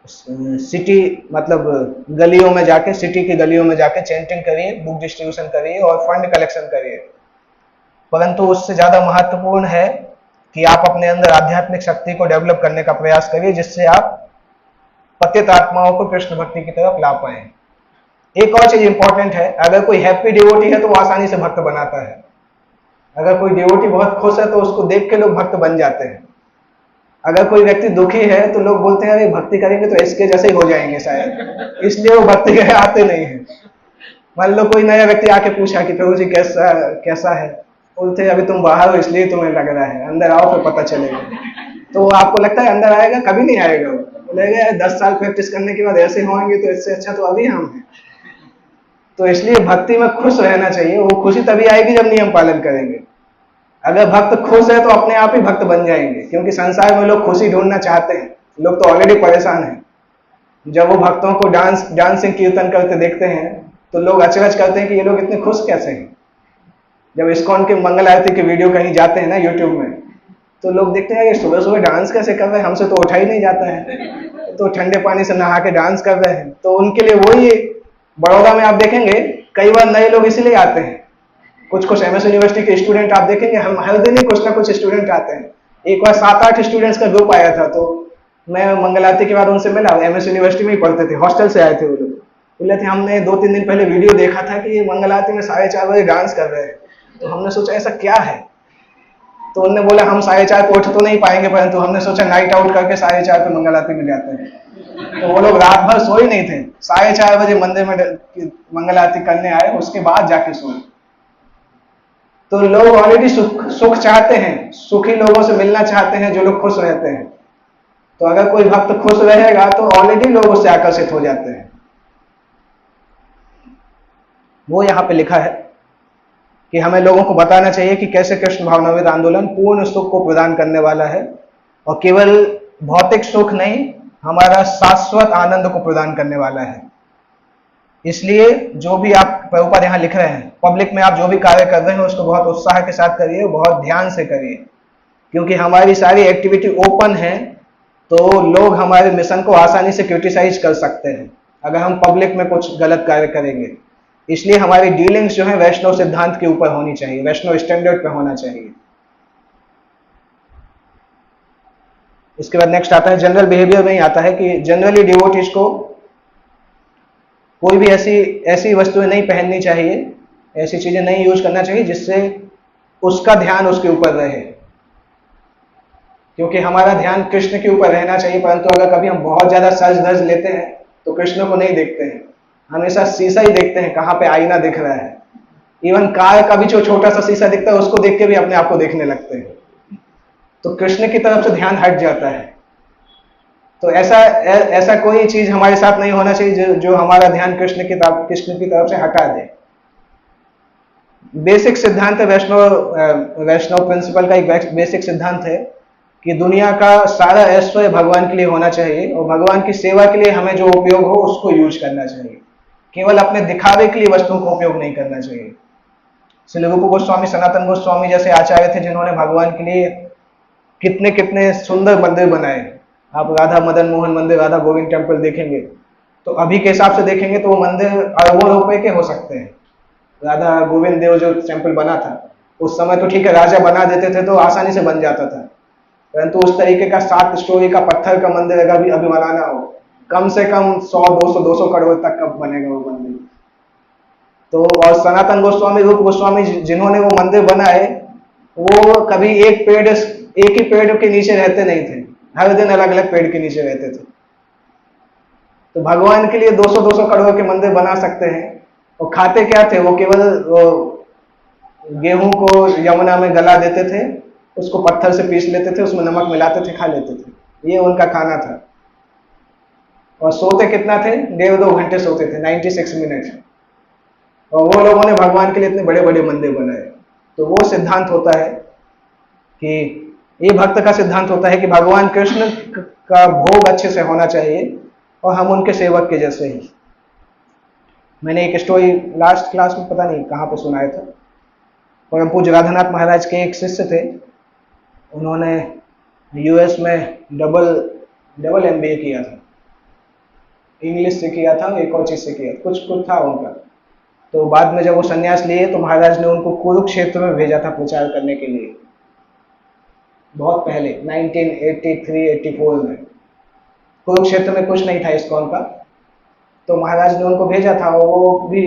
A: सिटी, मतलब गलियों में जाके, सिटी की गलियों में जाके चैंटिंग करिए, बुक डिस्ट्रीब्यूशन करिए और फंड कलेक्शन करिए। परंतु उससे ज्यादा महत्वपूर्ण है कि आप अपने अंदर आध्यात्मिक शक्ति को डेवलप करने का प्रयास करिए, जिससे आप पतित आत्माओं को कृष्ण भक्ति की तरफ ला पाए। एक और चीज इंपॉर्टेंट है, अगर कोई हैप्पी डिवोटी है तो वो आसानी से भक्त बनाता है। अगर कोई डिवोटी बहुत खुश है तो उसको देख के लोग भक्त बन जाते हैं। अगर कोई व्यक्ति दुखी है तो लोग बोलते हैं अरे भक्ति करेंगे तो इसके जैसे ही हो जाएंगे शायद, इसलिए वो भक्ति के आते नहीं है। मान लो कोई नया व्यक्ति आके पूछा कि प्रभु जी कैसा है, बोलते अभी तुम बाहर हो इसलिए तुम्हें लग रहा है, अंदर आओ फिर पता चलेगा। तो आपको लगता है अंदर आएगा? कभी नहीं आएगा। बोलेगा 10 साल प्रैक्टिस करने के बाद ऐसे होंगे तो इससे अच्छा तो अभी हम हैं। तो इसलिए भक्ति में खुश रहना चाहिए। वो खुशी तभी आएगी जब नियम पालन करेंगे। अगर भक्त खुश है तो अपने आप ही भक्त बन जाएंगे, क्योंकि संसार में लोग खुशी ढूंढना चाहते हैं, लोग तो ऑलरेडी परेशान हैं। जब वो भक्तों को डांसिंग कीर्तन करते देखते हैं तो लोग अचरज करते हैं कि ये लोग इतने खुश कैसे हैं। जब इस्कॉन के मंगल आरती के वीडियो कहीं जाते हैं ना यूट्यूब में, तो लोग देखते हैं कि सुबह सुबह डांस कैसे कर रहे हैं, हमसे तो उठा ही नहीं जाता है, तो ठंडे पानी से नहा के डांस कर रहे हैं। तो उनके लिए वही, बड़ौदा में आप देखेंगे कई बार नए लोग इसीलिए आते हैं। कुछ कुछ एमएस यूनिवर्सिटी के स्टूडेंट आप देखेंगे, हम हर दिन ही कुछ ना कुछ स्टूडेंट आते हैं। एक बार 7-8 स्टूडेंट्स का ग्रुप आया था, तो मैं मंगल आरती के बाद उनसे मिला, एमएस यूनिवर्सिटी में ही पढ़ते थे, हॉस्टल से आए थे वो लोग। बोले थे हमने 2-3 दिन पहले वीडियो देखा था कि ये मंगल आरती में 4:30 बजे डांस कर रहे हैं, तो हमने सोचा ऐसा क्या है। तो उन्होंने बोला हम 4:30 को उठ तो नहीं पाएंगे, परंतु हमने सोचा नाइट आउट करके 4:30 पे मंगल आरती में जाते हैं। तो वो लोग रात भर सोए नहीं थे, 4:30 बजे मंदिर में मंगल आरती करने आए, उसके बाद जाके सोए। तो लोग ऑलरेडी सुख चाहते हैं, सुखी लोगों से मिलना चाहते हैं जो लोग खुश रहते हैं। तो अगर कोई भक्त खुश रहेगा तो ऑलरेडी लोग उससे आकर्षित हो जाते हैं। वो यहां पे लिखा है कि हमें लोगों को बताना चाहिए कि कैसे कृष्ण भावनामृत आंदोलन पूर्ण सुख को प्रदान करने वाला है, और केवल भौतिक सुख नहीं, हमारा शाश्वत आनंद को प्रदान करने वाला है। इसलिए जो भी आप प्रभुपाद यहाँ लिख रहे हैं, पब्लिक में आप जो भी कार्य कर रहे हैं उसको बहुत उत्साह के साथ करिए, बहुत ध्यान से करिए, क्योंकि हमारी सारी एक्टिविटी ओपन है, तो लोग हमारे मिशन को आसानी से क्रिटिसाइज कर सकते हैं अगर हम पब्लिक में कुछ गलत कार्य करेंगे। इसलिए हमारी डीलिंग्स जो है वैष्णव सिद्धांत के ऊपर होनी चाहिए, वैष्णव स्टैंडर्ड पे होना चाहिए। इसके बाद नेक्स्ट आता है जनरल बिहेवियर में ही आता है कि जनरली डिवोटीज को कोई भी ऐसी वस्तुएं नहीं पहननी चाहिए, ऐसी चीजें नहीं यूज करना चाहिए जिससे उसका ध्यान उसके ऊपर रहे, क्योंकि हमारा ध्यान कृष्ण के ऊपर रहना चाहिए। परंतु अगर कभी हम बहुत ज्यादा सज धज लेते हैं तो कृष्ण को नहीं देखते हैं, हमेशा शीशा ही देखते हैं, कहाँ पे आईना दिख रहा है। इवन कार का भी जो छोटा सा शीशा दिखता है उसको देख के भी अपने आप को देखने लगते हैं, तो कृष्ण की तरफ से ध्यान हट जाता है। तो ऐसा कोई चीज हमारे साथ नहीं होना चाहिए जो हमारा ध्यान कृष्ण की तरफ से हटा दे। बेसिक सिद्धांत है वैष्णव प्रिंसिपल का, एक बेसिक सिद्धांत है कि दुनिया का सारा ऐश्वर्य भगवान के लिए होना चाहिए, और भगवान की सेवा के लिए हमें जो उपयोग हो उसको यूज करना चाहिए, केवल अपने दिखावे के लिए वस्तुओं का उपयोग नहीं करना चाहिए। श्री रूप गोस्वामी, सनातन गोस्वामी जैसे आचार्य थे जिन्होंने भगवान के लिए कितने कितने सुंदर मंदिर बनाए। आप राधा मदन मोहन मंदिर, राधा गोविंद टेम्पल देखेंगे तो अभी के हिसाब से देखेंगे तो वो मंदिर अरबों रुपए के हो सकते हैं। राधा गोविंद देव जो टेम्पल बना था उस समय तो ठीक है, राजा बना देते थे तो आसानी से बन जाता था, परंतु उस तरीके का 7 स्टोरी का पत्थर का मंदिर अगर अभी बनाना हो, कम से कम 100-200 करोड़ तक का बनेगा वो मंदिर। तो और सनातन गोस्वामी, रूप गोस्वामी जिन्होंने वो मंदिर बनाए, वो कभी एक ही पेड़ के नीचे रहते नहीं थे, हर दिन अलग अलग पेड़ के नीचे रहते थे। तो भगवान के लिए 200-200 करोड़ के मंदिर बना सकते हैं। और खाते क्या थे वो, केवल गेहूं को यमुना में गला देते थे, उसको पत्थर से पीस लेते थे, उसमें नमक मिलाते थे, खा लेते थे, ये उनका खाना था। और सोते कितना थे, 1.5-2 घंटे सोते थे, 96 मिनट। और वो लोगों ने भगवान के लिए इतने बड़े बड़े मंदिर बनाए। तो वो सिद्धांत होता है कि ये भक्त का सिद्धांत होता है कि भगवान कृष्ण का भोग अच्छे से होना चाहिए और हम उनके सेवक के जैसे ही। मैंने एक स्टोरी लास्ट क्लास में पता नहीं कहाँ पे सुनाया था, परम पूज्य राधानाथ महाराज के एक शिष्य थे, उन्होंने यूएस में डबल एमबीए किया था, इंग्लिश से किया था, एक और चीज से किया था, कुछ था उनका। तो बाद में जब वो संन्यास लिए तो महाराज ने उनको कुरुक्षेत्र में भेजा था प्रचार करने के लिए, बहुत पहले 1983-84 में। कुरुक्षेत्र में कुछ नहीं था इस्कॉन का, तो महाराज ने उनको भेजा था। वो भी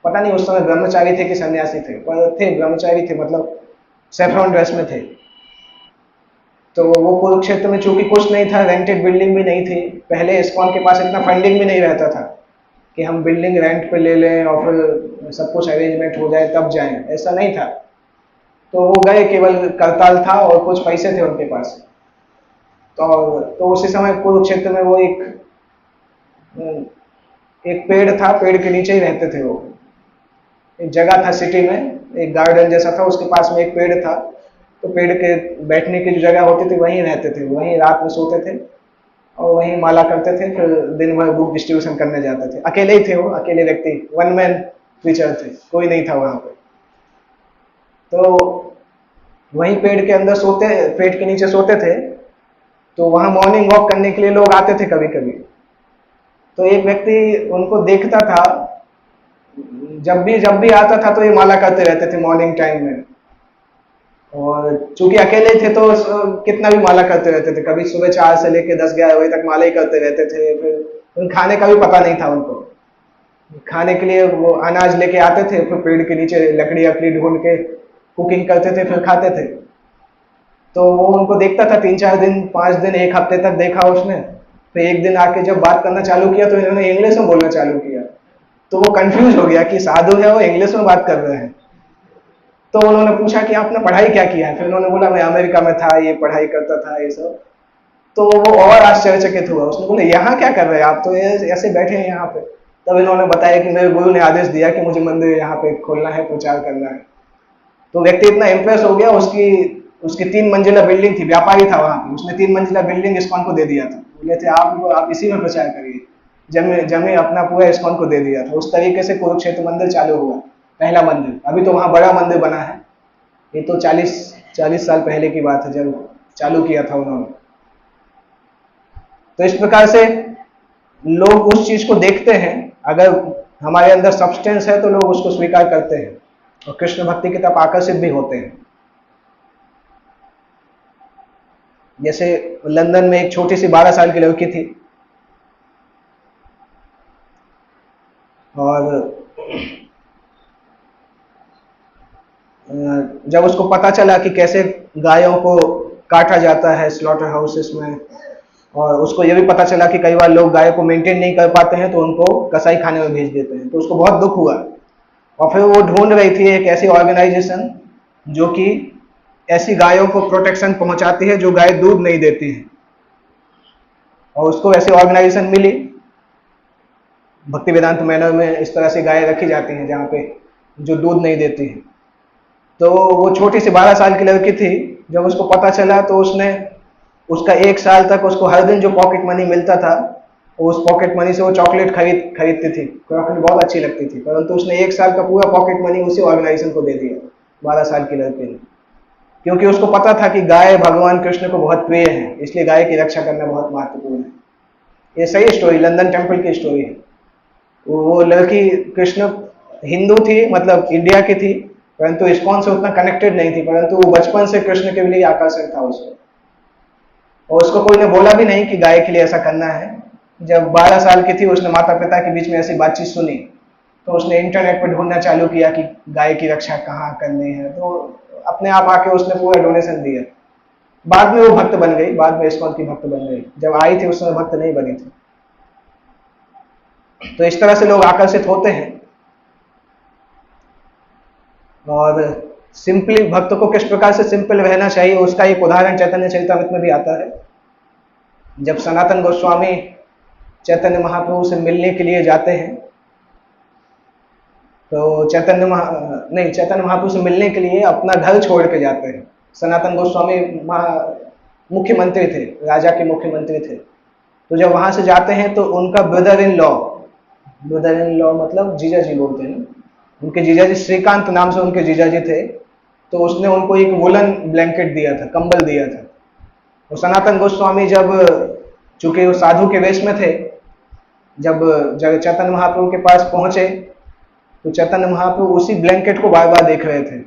A: पता नहीं उस समय ब्रह्मचारी थे कि सन्यासी थे, पर थे, ब्रह्मचारी थे, मतलब सैफ्रॉन ड्रेस में थे। तो वो कुरुक्षेत्र में चूंकि कुछ नहीं था, रेंटेड बिल्डिंग भी नहीं थी, पहले इस्कॉन के पास इतना फंडिंग भी नहीं रहता था कि हम बिल्डिंग रेंट पे ले लें और फिर सब कुछ अरेंजमेंट हो जाए तब जाएं, ऐसा नहीं था। तो वो गए, केवल करताल था और कुछ पैसे थे उनके पास। तो उसी समय कुरुक्षेत्र में वो एक पेड़ था, पेड़ के नीचे ही रहते थे वो। एक जगह था सिटी में, एक गार्डन जैसा था, उसके पास में एक पेड़ था, तो पेड़ के बैठने की जो जगह होती थी वहीं रहते थे, वहीं रात में सोते थे और वहीं माला करते थे, फिर दिन भर बुक डिस्ट्रीब्यूशन करने जाते थे। अकेले ही थे वो, अकेले व्यक्ति, वन मैन क्रीचर थे, कोई नहीं था वहां पे। तो वहीं पेड़ के अंदर सोते, पेड़ के नीचे सोते थे, तो वहां मॉर्निंग वॉक करने के लिए लोग आते थे कभी कभी। तो एक व्यक्ति उनको देखता था, जब भी आता था तो ये माला करते रहते थे मॉर्निंग टाइम में। और चूंकि अकेले थे तो कितना भी माला करते रहते थे, कभी सुबह 4 से लेकर 10-11 बजे तक माला ही करते रहते थे। फिर उन खाने का भी पता नहीं था उनको, खाने के लिए वो अनाज लेके आते थे, फिर पेड़ के नीचे लकड़ी अकड़ी ढूंढ के कुकिंग करते थे, फिर खाते थे। तो वो उनको देखता था 3-4 दिन, 5 दिन, एक हफ्ते तक देखा उसने। फिर एक दिन आके जब बात करना चालू किया तो इन्होंने इंग्लिश में बोलना चालू किया। तो वो कंफ्यूज हो गया कि साधु है वो इंग्लिश में बात कर रहे हैं। तो उन्होंने पूछा कि आपने पढ़ाई क्या किया है? फिर उन्होंने बोला मैं अमेरिका में था, ये पढ़ाई करता था, ये सब। तो वो और आश्चर्यचकित हुआ, उसने बोला यहाँ क्या कर रहे हैं आप, तो ये ऐसे बैठे हैं यहाँ पे। तब इन्होंने बताया कि मेरे गुरु ने आदेश दिया कि मुझे मंदिर यहाँ पे खोलना है, प्रचार करना है। तो व्यक्ति इतना इम्प्रेस हो गया, उसकी उसकी 3 मंजिला बिल्डिंग थी, व्यापारी था वहां पे, उसने 3 मंजिला बिल्डिंग इस्कॉन को दे दिया था। बोले थे आप इसी में प्रचार करिए। जमीन अपना पूरा इस्कॉन को दे दिया था। उस तरीके से कुरुक्षेत्र मंदिर चालू हुआ, पहला मंदिर। अभी तो वहां बड़ा मंदिर बना है, ये तो 40 साल पहले की बात है जब चालू किया था उन्होंने। तो इस प्रकार से लोग उस चीज को देखते हैं, अगर हमारे अंदर सब्सटेंस है तो लोग उसको स्वीकार करते हैं और कृष्ण भक्ति की तरफ आकर्षित भी होते हैं। जैसे लंदन में एक छोटी सी 12 साल की लड़की थी, और जब उसको पता चला कि कैसे गायों को काटा जाता है स्लॉटर हाउसेस में, और उसको ये भी पता चला कि कई बार लोग गायों को मेंटेन नहीं कर पाते हैं तो उनको कसाई खाने में भेज देते हैं, तो उसको बहुत दुख हुआ। और फिर वो ढूंढ रही थी एक ऐसी ऑर्गेनाइजेशन जो कि ऐसी गायों को प्रोटेक्शन पहुंचाती है जो गाय दूध नहीं देती है। और उसको ऐसी ऑर्गेनाइजेशन मिली, भक्ति वेदांत मैनर में इस तरह से गायें रखी जाती हैं जहाँ पे जो दूध नहीं देती है। तो वो छोटी सी 12 साल की लड़की थी, जब उसको पता चला तो उसने उसका 1 साल तक उसको हर दिन जो पॉकेट मनी मिलता था, उस पॉकेट मनी से वो चॉकलेट खरीदती थी, चॉकलेट बहुत अच्छी लगती थी। परंतु उसने 1 साल का पूरा पॉकेट मनी उसी ऑर्गेनाइजेशन को दे दिया, 12 साल की लड़की ने। क्योंकि उसको पता था कि गाय भगवान कृष्ण को बहुत प्रिय है, इसलिए गाय की रक्षा करना बहुत महत्वपूर्ण है। ये सही स्टोरी, लंदन टेम्पल की स्टोरी है। वो लड़की कृष्ण हिंदू थी, मतलब इंडिया की थी, परंतु इस्कॉन से उतना कनेक्टेड नहीं थी, परंतु वो बचपन से कृष्ण के लिए आकर्षण था उसको। और उसको कोई ने बोला भी नहीं कि गाय के लिए ऐसा करना है। जब 12 साल की थी उसने माता पिता के बीच में ऐसी बातचीत सुनी, तो उसने इंटरनेट पर ढूंढना चालू किया कि गाय की रक्षा कहाँ करनी है। तो अपने आप आके उसने पूरा डोनेशन दिया। बाद में वो भक्त बन गई, बाद में इस्कॉन की भक्त बन गई। जब आई थी उस समय भक्त नहीं बनी थी। तो इस तरह से लोग आकर्षित होते हैं। और सिंपली भक्त को किस प्रकार से सिंपल रहना चाहिए उसका एक उदाहरण चैतन्य चरितामृत में भी आता है। जब सनातन गोस्वामी चैतन्य महाप्रभु से मिलने के लिए जाते हैं, तो चैतन्य महाप्रभु से मिलने के लिए अपना घर छोड़ के जाते हैं। सनातन गोस्वामी मुख्यमंत्री थे, राजा के मुख्यमंत्री थे। तो जब वहां से जाते हैं तो उनका ब्रदर इन लॉ मतलब जीजा जी बोलते हैं, उनके जीजा जी श्रीकांत नाम से उनके जीजा जी थे। तो उसने उनको एक वुलन ब्लैंकेट दिया था, कंबल दिया था। तो सनातन गोस्वामी जब, चूंकि वो साधु के वेश में थे, जब चैतन्य महाप्रभु के पास पहुंचे तो चैतन्य महाप्रभु उसी ब्लैंकेट को बार बार देख रहे थे।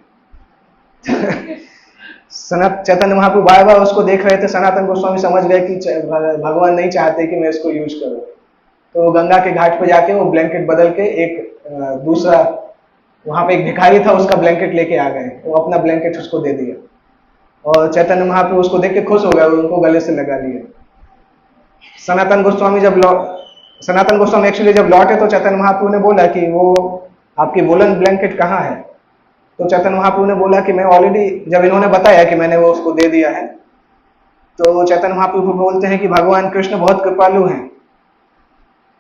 A: चैतन्य महाप्रभु बार बार उसको देख रहे थे। सनातन गोस्वामी समझ गए कि भगवान नहीं चाहते कि मैं इसको यूज करूं। तो गंगा के घाट पर जाके वो ब्लैंकेट बदल के एक दूसरा, वहां पे एक भिखारी था, उसका ब्लैंकेट लेके आ गए। वो अपना ब्लैंकेट उसको दे दिया और चैतन्य महाप्रभु उसको देख के खुश हो गए, उनको गले से लगा लिया। सनातन गोस्वामी एक्चुअली जब लौटे तो चैतन्य महाप्रभु ने बोला कि वो आपकी वुलन ब्लैंकेट कहाँ है? तो चैतन्य महाप्रभु ने बोला कि मैं ऑलरेडी, जब इन्होंने बताया कि मैंने वो उसको दे दिया है, तो चैतन्य महाप्रभु बोलते हैं कि भगवान कृष्ण बहुत कृपालु हैं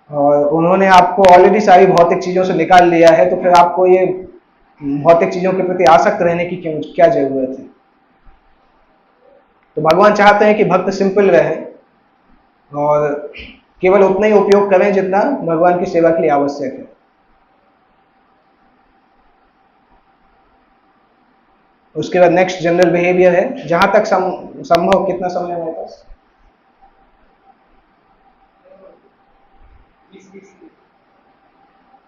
A: और उन्होंने आपको ऑलरेडी सारी भौतिक चीजों से निकाल लिया है, तो फिर आपको ये भौतिक चीजों के प्रति आसक्त रहने की क्या जरूरत है। तो भगवान चाहते हैं कि भक्त सिंपल रहे और केवल उतना ही उपयोग करें जितना भगवान की सेवा के लिए आवश्यक है। उसके बाद नेक्स्ट जनरल बिहेवियर है, जहां तक संभव, कितना समय है हमारे पास?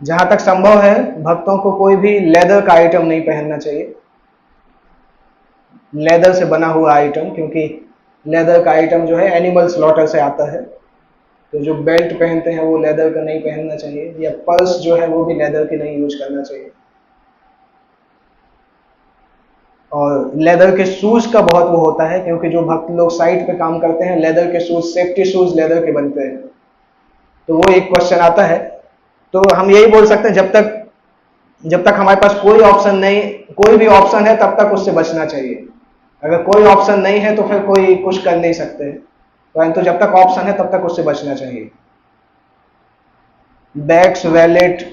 A: जहां तक संभव है भक्तों को कोई भी लेदर का आइटम नहीं पहनना चाहिए, लेदर से बना हुआ आइटम, क्योंकि लेदर का आइटम जो है एनिमल स्लॉटर से आता है। तो जो बेल्ट पहनते हैं वो लेदर का नहीं पहनना चाहिए, या पर्स जो है वो भी लेदर की नहीं यूज करना चाहिए। और लेदर के शूज का बहुत वो होता है, क्योंकि जो भक्त लोग साइट पे काम करते हैं, लेदर के शूज, सेफ्टी शूज लेदर के बनते हैं। तो वो एक क्वेश्चन आता है। तो हम यही बोल सकते हैं, जब तक हमारे पास कोई ऑप्शन नहीं, कोई भी ऑप्शन है तब तक उससे बचना चाहिए। अगर कोई ऑप्शन नहीं है तो फिर कोई कुछ कर नहीं सकते, परंतु जब तक ऑप्शन है तब तक उससे बचना चाहिए। बैग्स, वैलेट,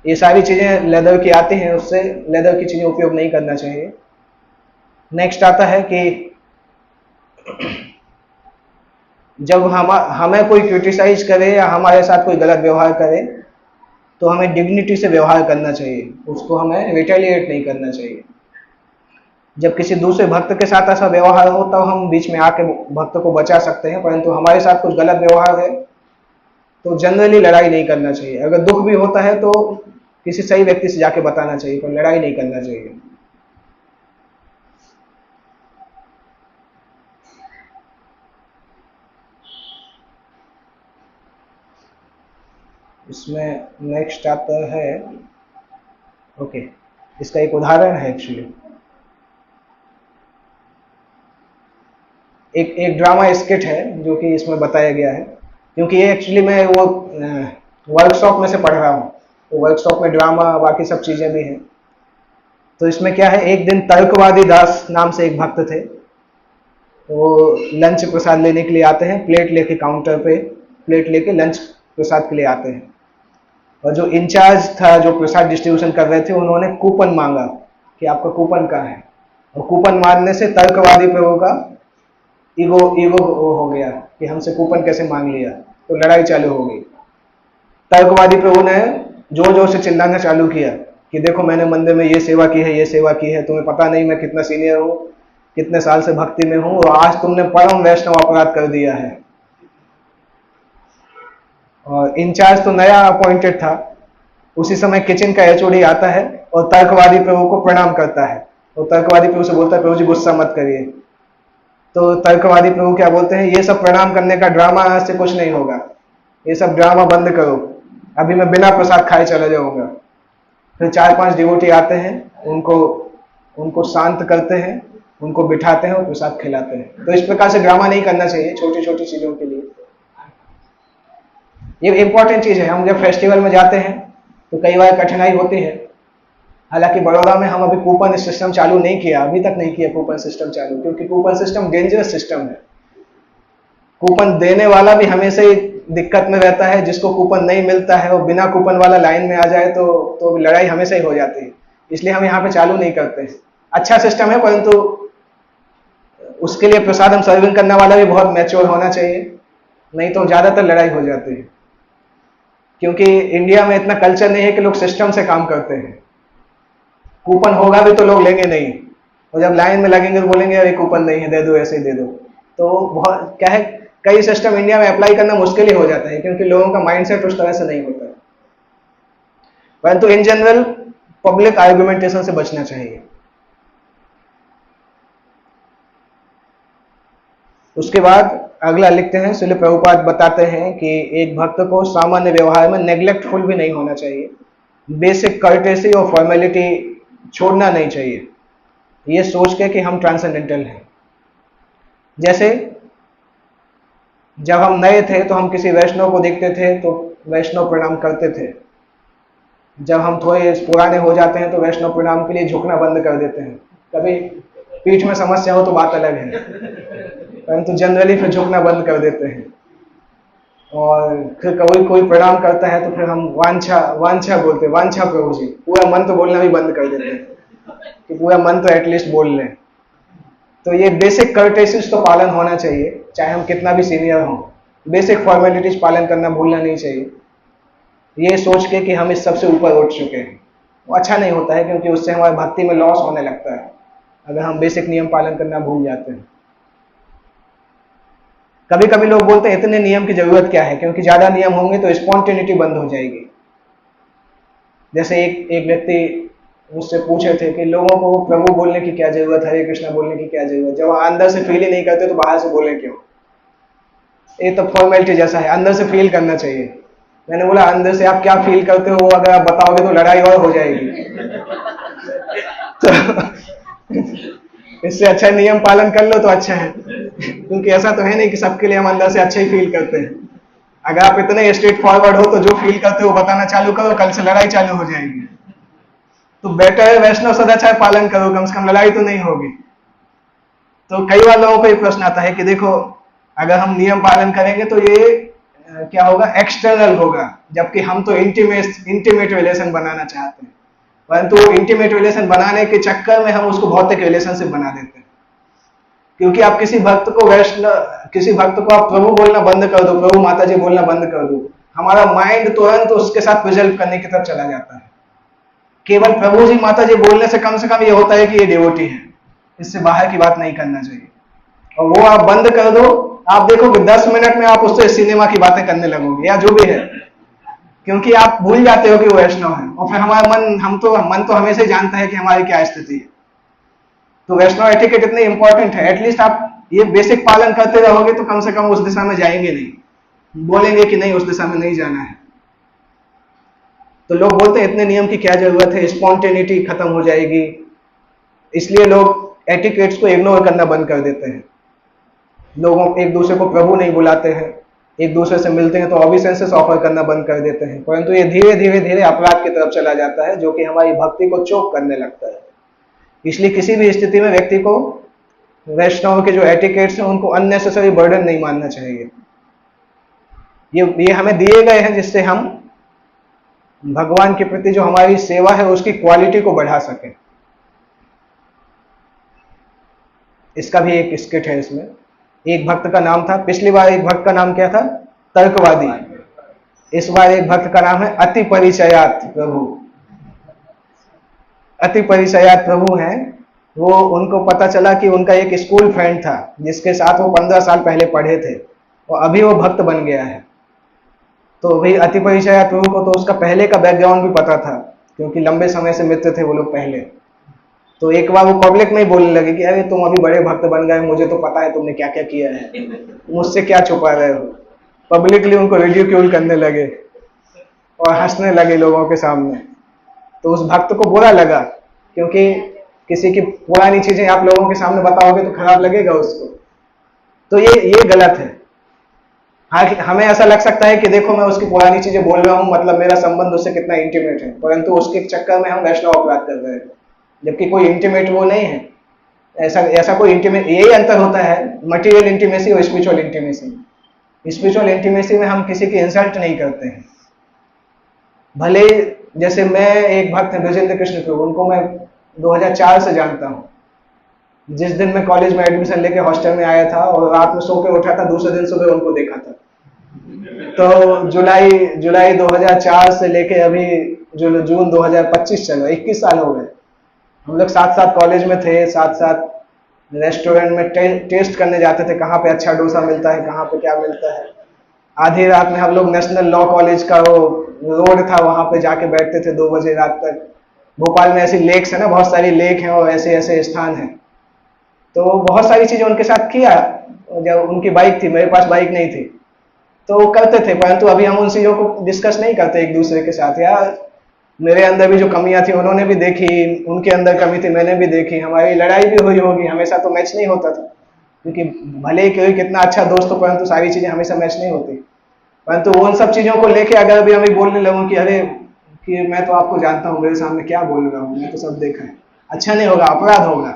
A: ये सारी चीजें लेदर की आती हैं, उससे लेदर की चीजें उपयोग नहीं करना चाहिए। नेक्स्ट आता है कि जब हमें कोई क्रिटिसाइज करे या हमारे साथ कोई गलत व्यवहार करे तो हमें डिग्निटी से व्यवहार करना चाहिए, उसको हमें रिटेलिएट नहीं करना चाहिए। जब किसी दूसरे भक्त के साथ ऐसा व्यवहार हो तब हम बीच में आके भक्त को बचा सकते हैं, परंतु हमारे साथ कुछ गलत व्यवहार है तो जनरली लड़ाई नहीं करना चाहिए। अगर दुख भी होता है तो किसी सही व्यक्ति से जाके बताना चाहिए, पर लड़ाई नहीं करना चाहिए। इसमें नेक्स्ट आता है, ओके, इसका एक उदाहरण है एक्चुअली, एक ड्रामा स्किट है जो कि इसमें बताया गया है, क्योंकि ये एक्चुअली मैं वो वर्कशॉप में से पढ़ रहा हूँ, तो वर्कशॉप में ड्रामा बाकी सब चीजें भी हैं। तो इसमें क्या है, एक दिन तर्कवादी दास नाम से एक भक्त थे, वो लंच प्रसाद लेने के लिए आते हैं, प्लेट लेके काउंटर पे प्लेट लेके लंच प्रसाद के लिए आते हैं। और जो इंचार्ज था, जो प्रसाद डिस्ट्रीब्यूशन कर रहे थे, उन्होंने कूपन मांगा कि आपका कूपन कहाँ है। और कूपन मांगने से तर्कवादी प्रभु का ईगो हो गया कि हमसे कूपन कैसे मांग लिया, तो लड़ाई चालू हो गई। तर्कवादी प्रभु ने जोर जोर से चिल्लाना चालू किया कि देखो, मैंने मंदिर में ये सेवा की है, ये सेवा की है, तुम्हें पता नहीं मैं कितना सीनियर हूँ, कितने साल से भक्ति में हूँ, और आज तुमने परम वैष्णव अपराध कर दिया है। और इंचार्ज तो नया अपॉइंटेड था। उसी समय किचन का एचओडी आता है और तर्कवादी प्रभु को प्रणाम करता है, और तर्कवादी प्रभु से बोलता है, प्रभु जी गुस्सा मत करिए। तो तर्कवादी प्रभु क्या बोलते हैं, ये सब प्रणाम करने का ड्रामा, आज से कुछ नहीं होगा, ये सब ड्रामा बंद करो, अभी मैं बिना प्रसाद खाए चला जाऊंगा। फिर 4-5 डिवोटी आते हैं, उनको शांत करते हैं, उनको बिठाते हैं और प्रसाद खिलाते हैं। तो इस प्रकार से ड्रामा नहीं करना चाहिए छोटी छोटी चीजों के लिए। ये इंपॉर्टेंट चीज है। हम जब फेस्टिवल में जाते हैं तो कई बार कठिनाई होती है। हालांकि बड़ौदा में हम अभी कूपन सिस्टम चालू नहीं किया, अभी तक नहीं किया कूपन सिस्टम चालू, क्योंकि कूपन सिस्टम डेंजरस सिस्टम है। कूपन देने वाला भी हमेशा ही दिक्कत में रहता है, जिसको कूपन नहीं मिलता है और बिना कूपन वाला लाइन में आ जाए तो लड़ाई हमेशा ही हो जाती है। इसलिए हम यहाँ पे चालू नहीं करते। अच्छा सिस्टम है, परंतु उसके लिए प्रसाद हम सर्विंग करने वाला भी बहुत मैच्योर होना चाहिए, नहीं तो ज्यादातर लड़ाई हो जाती है। क्योंकि इंडिया में इतना कल्चर नहीं है कि लोग सिस्टम से काम करते हैं। कूपन होगा भी तो लोग लेंगे नहीं, और जब लाइन में लगेंगे तो बोलेंगे अरे कूपन नहीं है, दे दो, ऐसे ही दे दो। तो बहुत क्या है, कई सिस्टम इंडिया में अप्लाई करना मुश्किल ही हो जाता है, क्योंकि लोगों का माइंडसेट उस तरह से नहीं होता है। परंतु इन जनरल पब्लिक आर्गुमेंटेशन से बचना चाहिए। उसके बाद अगला लिखते हैं, श्रील प्रभुपाद बताते हैं कि एक भक्त को सामान्य व्यवहार में नेग्लेक्टफुल भी नहीं होना चाहिए, बेसिक कर्टेसी और फॉर्मेलिटी छोड़ना नहीं चाहिए, ये सोच के कि हम ट्रांसेंडेंटल हैं। जैसे जब हम नए थे तो हम किसी वैष्णव को देखते थे तो वैष्णव प्रणाम करते थे। जब हम थोड़े पुराने हो जाते हैं तो वैष्णव प्रणाम के लिए झुकना बंद कर देते हैं। कभी पीठ में समस्या हो तो बात अलग है, परंतु जनरली फिर झुकना बंद कर देते हैं। और फिर कोई प्रणाम करता है तो फिर हम वांछा बोलते, वांछा प्रभु जी, पूरा मंत्र बोलना भी बंद कर देते हैं कि पूरा मंत्र एटलीस्ट बोल लें। तो ये बेसिक कर्टेसीज तो पालन होना चाहिए, चाहे हम कितना भी सीनियर हों। बेसिक फॉर्मेलिटीज पालन करना भूलना नहीं चाहिए, ये सोच के कि हम इस सबसे ऊपर उठ चुके हैं। वो अच्छा नहीं होता है, क्योंकि उससे हमारी भक्ति में लॉस होने लगता है। अगर हम बेसिक नियम पालन करना भूल जाते हैं। कभी कभी लोग बोलते हैं इतने नियम की जरूरत क्या है, क्योंकि ज्यादा नियम होंगे तो स्पॉन्टेनिटी बंद हो जाएगी। जैसे एक व्यक्ति मुझसे पूछे थे कि लोगों को प्रभु बोलने की क्या जरूरत है, हरे कृष्णा बोलने की क्या जरूरत, जब अंदर से फील ही नहीं करते तो बाहर से बोले क्यों? ये तो फॉर्मेलिटी जैसा है, अंदर से फील करना चाहिए। मैंने बोला अंदर से आप क्या फील करते हो अगर आप बताओगे तो लड़ाई और हो जाएगी। तो इससे अच्छा नियम पालन कर लो तो अच्छा है, क्योंकि ऐसा तो है नहीं कि सबके लिए हम अंदर से अच्छा ही फील करते हैं। अगर आप इतने स्ट्रेट फॉरवर्ड हो तो जो फील करते हो बताना चालू करो, कल से लड़ाई चालू हो जाएगी। तो बेटर है वैष्णव सदाचार पालन करो, कम से कम लड़ाई तो नहीं होगी। तो कई बार लोगों को ये प्रश्न आता है कि देखो अगर हम नियम पालन करेंगे तो ये क्या होगा, एक्सटर्नल होगा, जबकि हम तो इंटीमेट रिलेशन बनाना चाहते हैं, परंतु इंटीमेट रिलेशन बनाने के चक्कर में हम उसको भौतिक रिलेशनशिप बना देते हैं। क्योंकि आप किसी भक्त को आप प्रभु बोलना बंद कर दो, प्रभु माता जी बोलना बंद कर दो, हमारा माइंड तुरंत उसके साथ रिजल्ट करने की तरफ चला जाता है। केवल प्रभु जी माता जी बोलने से कम ये होता है कि ये डिवोटी है, इससे बाहर की बात नहीं करना चाहिए। और वो आप बंद कर दो, आप देखोगे 10 मिनट में आप उससे सिनेमा की बातें करने लगोगे या जो भी है, क्योंकि आप भूल जाते हो कि वो वैष्णव है। और फिर हमारा मन तो हमेशा ही जानता है कि हमारी क्या स्थिति है। तो वैष्णव एटिकेट इतनी इंपॉर्टेंट है, एटलीस्ट आप ये बेसिक पालन करते रहोगे तो कम से कम उस दिशा में जाएंगे नहीं, बोलेंगे कि नहीं उस दिशा में नहीं जाना है। तो लोग बोलते हैं इतने नियम की क्या जरूरत है, स्पॉन्टेनिटी खत्म हो जाएगी, इसलिए लोग एटिकेट्स को इग्नोर करना बंद कर देते हैं। लोगों एक दूसरे को प्रभु नहीं बुलाते हैं, एक दूसरे से मिलते हैं तो ऑबिसेंसेस ऑफर करना बंद कर देते हैं, परंतु ये धीरे धीरे अपराध की तरफ चला जाता है, जो कि हमारी भक्ति को चोक करने लगता है। इसलिए किसी भी स्थिति में व्यक्ति को वैष्णव के जो एटिकेट्स हैं उनको अननेसेसरी बर्डन नहीं मानना चाहिए। ये हमें दिए गए हैं जिससे हम भगवान के प्रति जो हमारी सेवा है उसकी क्वालिटी को बढ़ा सकें। इसका भी एक स्किट है इसमें। एक भक्त का नाम था, पिछली बार एक भक्त का नाम क्या था, तर्कवादी। इस बार एक भक्त का नाम है अति परिचयात प्रभु। अति परिचयात प्रभु हैं वो। उनको पता चला कि उनका एक स्कूल फ्रेंड था जिसके साथ वो 15 साल पहले पढ़े थे और अभी वो भक्त बन गया है। तो भाई अति परिचयात प्रभु को तो उसका पहले का बैकग्राउंड भी पता था, क्योंकि लंबे समय से मित्र थे वो लोग पहले। तो एक बार वो पब्लिक में ही बोलने लगे कि अरे तुम अभी बड़े भक्त बन गए, मुझे तो पता है तुमने क्या क्या किया है, मुझसे क्या छुपा रहे हो। पब्लिकली उनको रिड्यूक्यूल करने लगे और हंसने लगे लोगों के सामने। तो उस भक्त को बुरा लगा, क्योंकि किसी की पुरानी चीजें आप लोगों के सामने बताओगे तो खराब लगेगा उसको। तो ये गलत है। हाँ, हमें ऐसा लग सकता है कि देखो मैं उसकी पुरानी चीजें बोल रहा हूँ, मतलब मेरा संबंध उससे कितना इंटीमेट है, परंतु उसके चक्कर में हम वैष्णव अपराध कर रहे हैं, जबकि कोई इंटीमेट वो नहीं है। ऐसा कोई इंटीमेट, यही अंतर होता है मटेरियल इंटीमेसी और स्पिरिचुअल इंटीमेसी। स्पिरिचुअल इंटीमेसी में हम किसी की इंसल्ट नहीं करते हैं। भले जैसे मैं एक भक्त है ब्रजेंद्र कृष्ण प्रभु, उनको मैं 2004 से जानता हूँ। जिस दिन मैं कॉलेज में एडमिशन लेके हॉस्टल में आया था और रात में सो के उठा था, दूसरे दिन सुबह उनको देखा था। तो जुलाई 2004 से लेके अभी जून 2025 चल रहा, 21 साल हो गए। हम लोग साथ साथ कॉलेज में थे, साथ साथ रेस्टोरेंट में टेस्ट करने जाते थे, कहाँ पे अच्छा डोसा मिलता है, कहाँ पे क्या मिलता है। आधी रात में हम लोग नेशनल लॉ कॉलेज का वो रोड था, वहां पे जाके बैठते थे 2 बजे रात तक। भोपाल में ऐसी लेक्स है ना, बहुत सारी लेक हैं और ऐसे ऐसे स्थान हैं। तो बहुत सारी चीजें उनके साथ किया। जब उनकी बाइक थी, मेरे पास बाइक नहीं थी, तो वो करते थे, परंतु अभी हम उन चीजों को डिस्कस नहीं करते एक दूसरे के साथ। यार मेरे अंदर भी जो कमियां थी उन्होंने भी देखी, उनके अंदर कमी थी मैंने भी देखी, हमारी लड़ाई भी हुई होगी, हमेशा तो मैच नहीं होता था, क्योंकि भले ही कोई कितना अच्छा दोस्त हो परंतु सारी चीजें हमेशा मैच नहीं होती। परंतु उन सब चीजों को लेके अगर अभी हमें बोलने लगूं कि अरे कि मैं तो आपको जानता हूँ, मेरे सामने क्या बोल रहा हूँ, मैं तो सब देखा है, अच्छा नहीं होगा, अपराध होगा।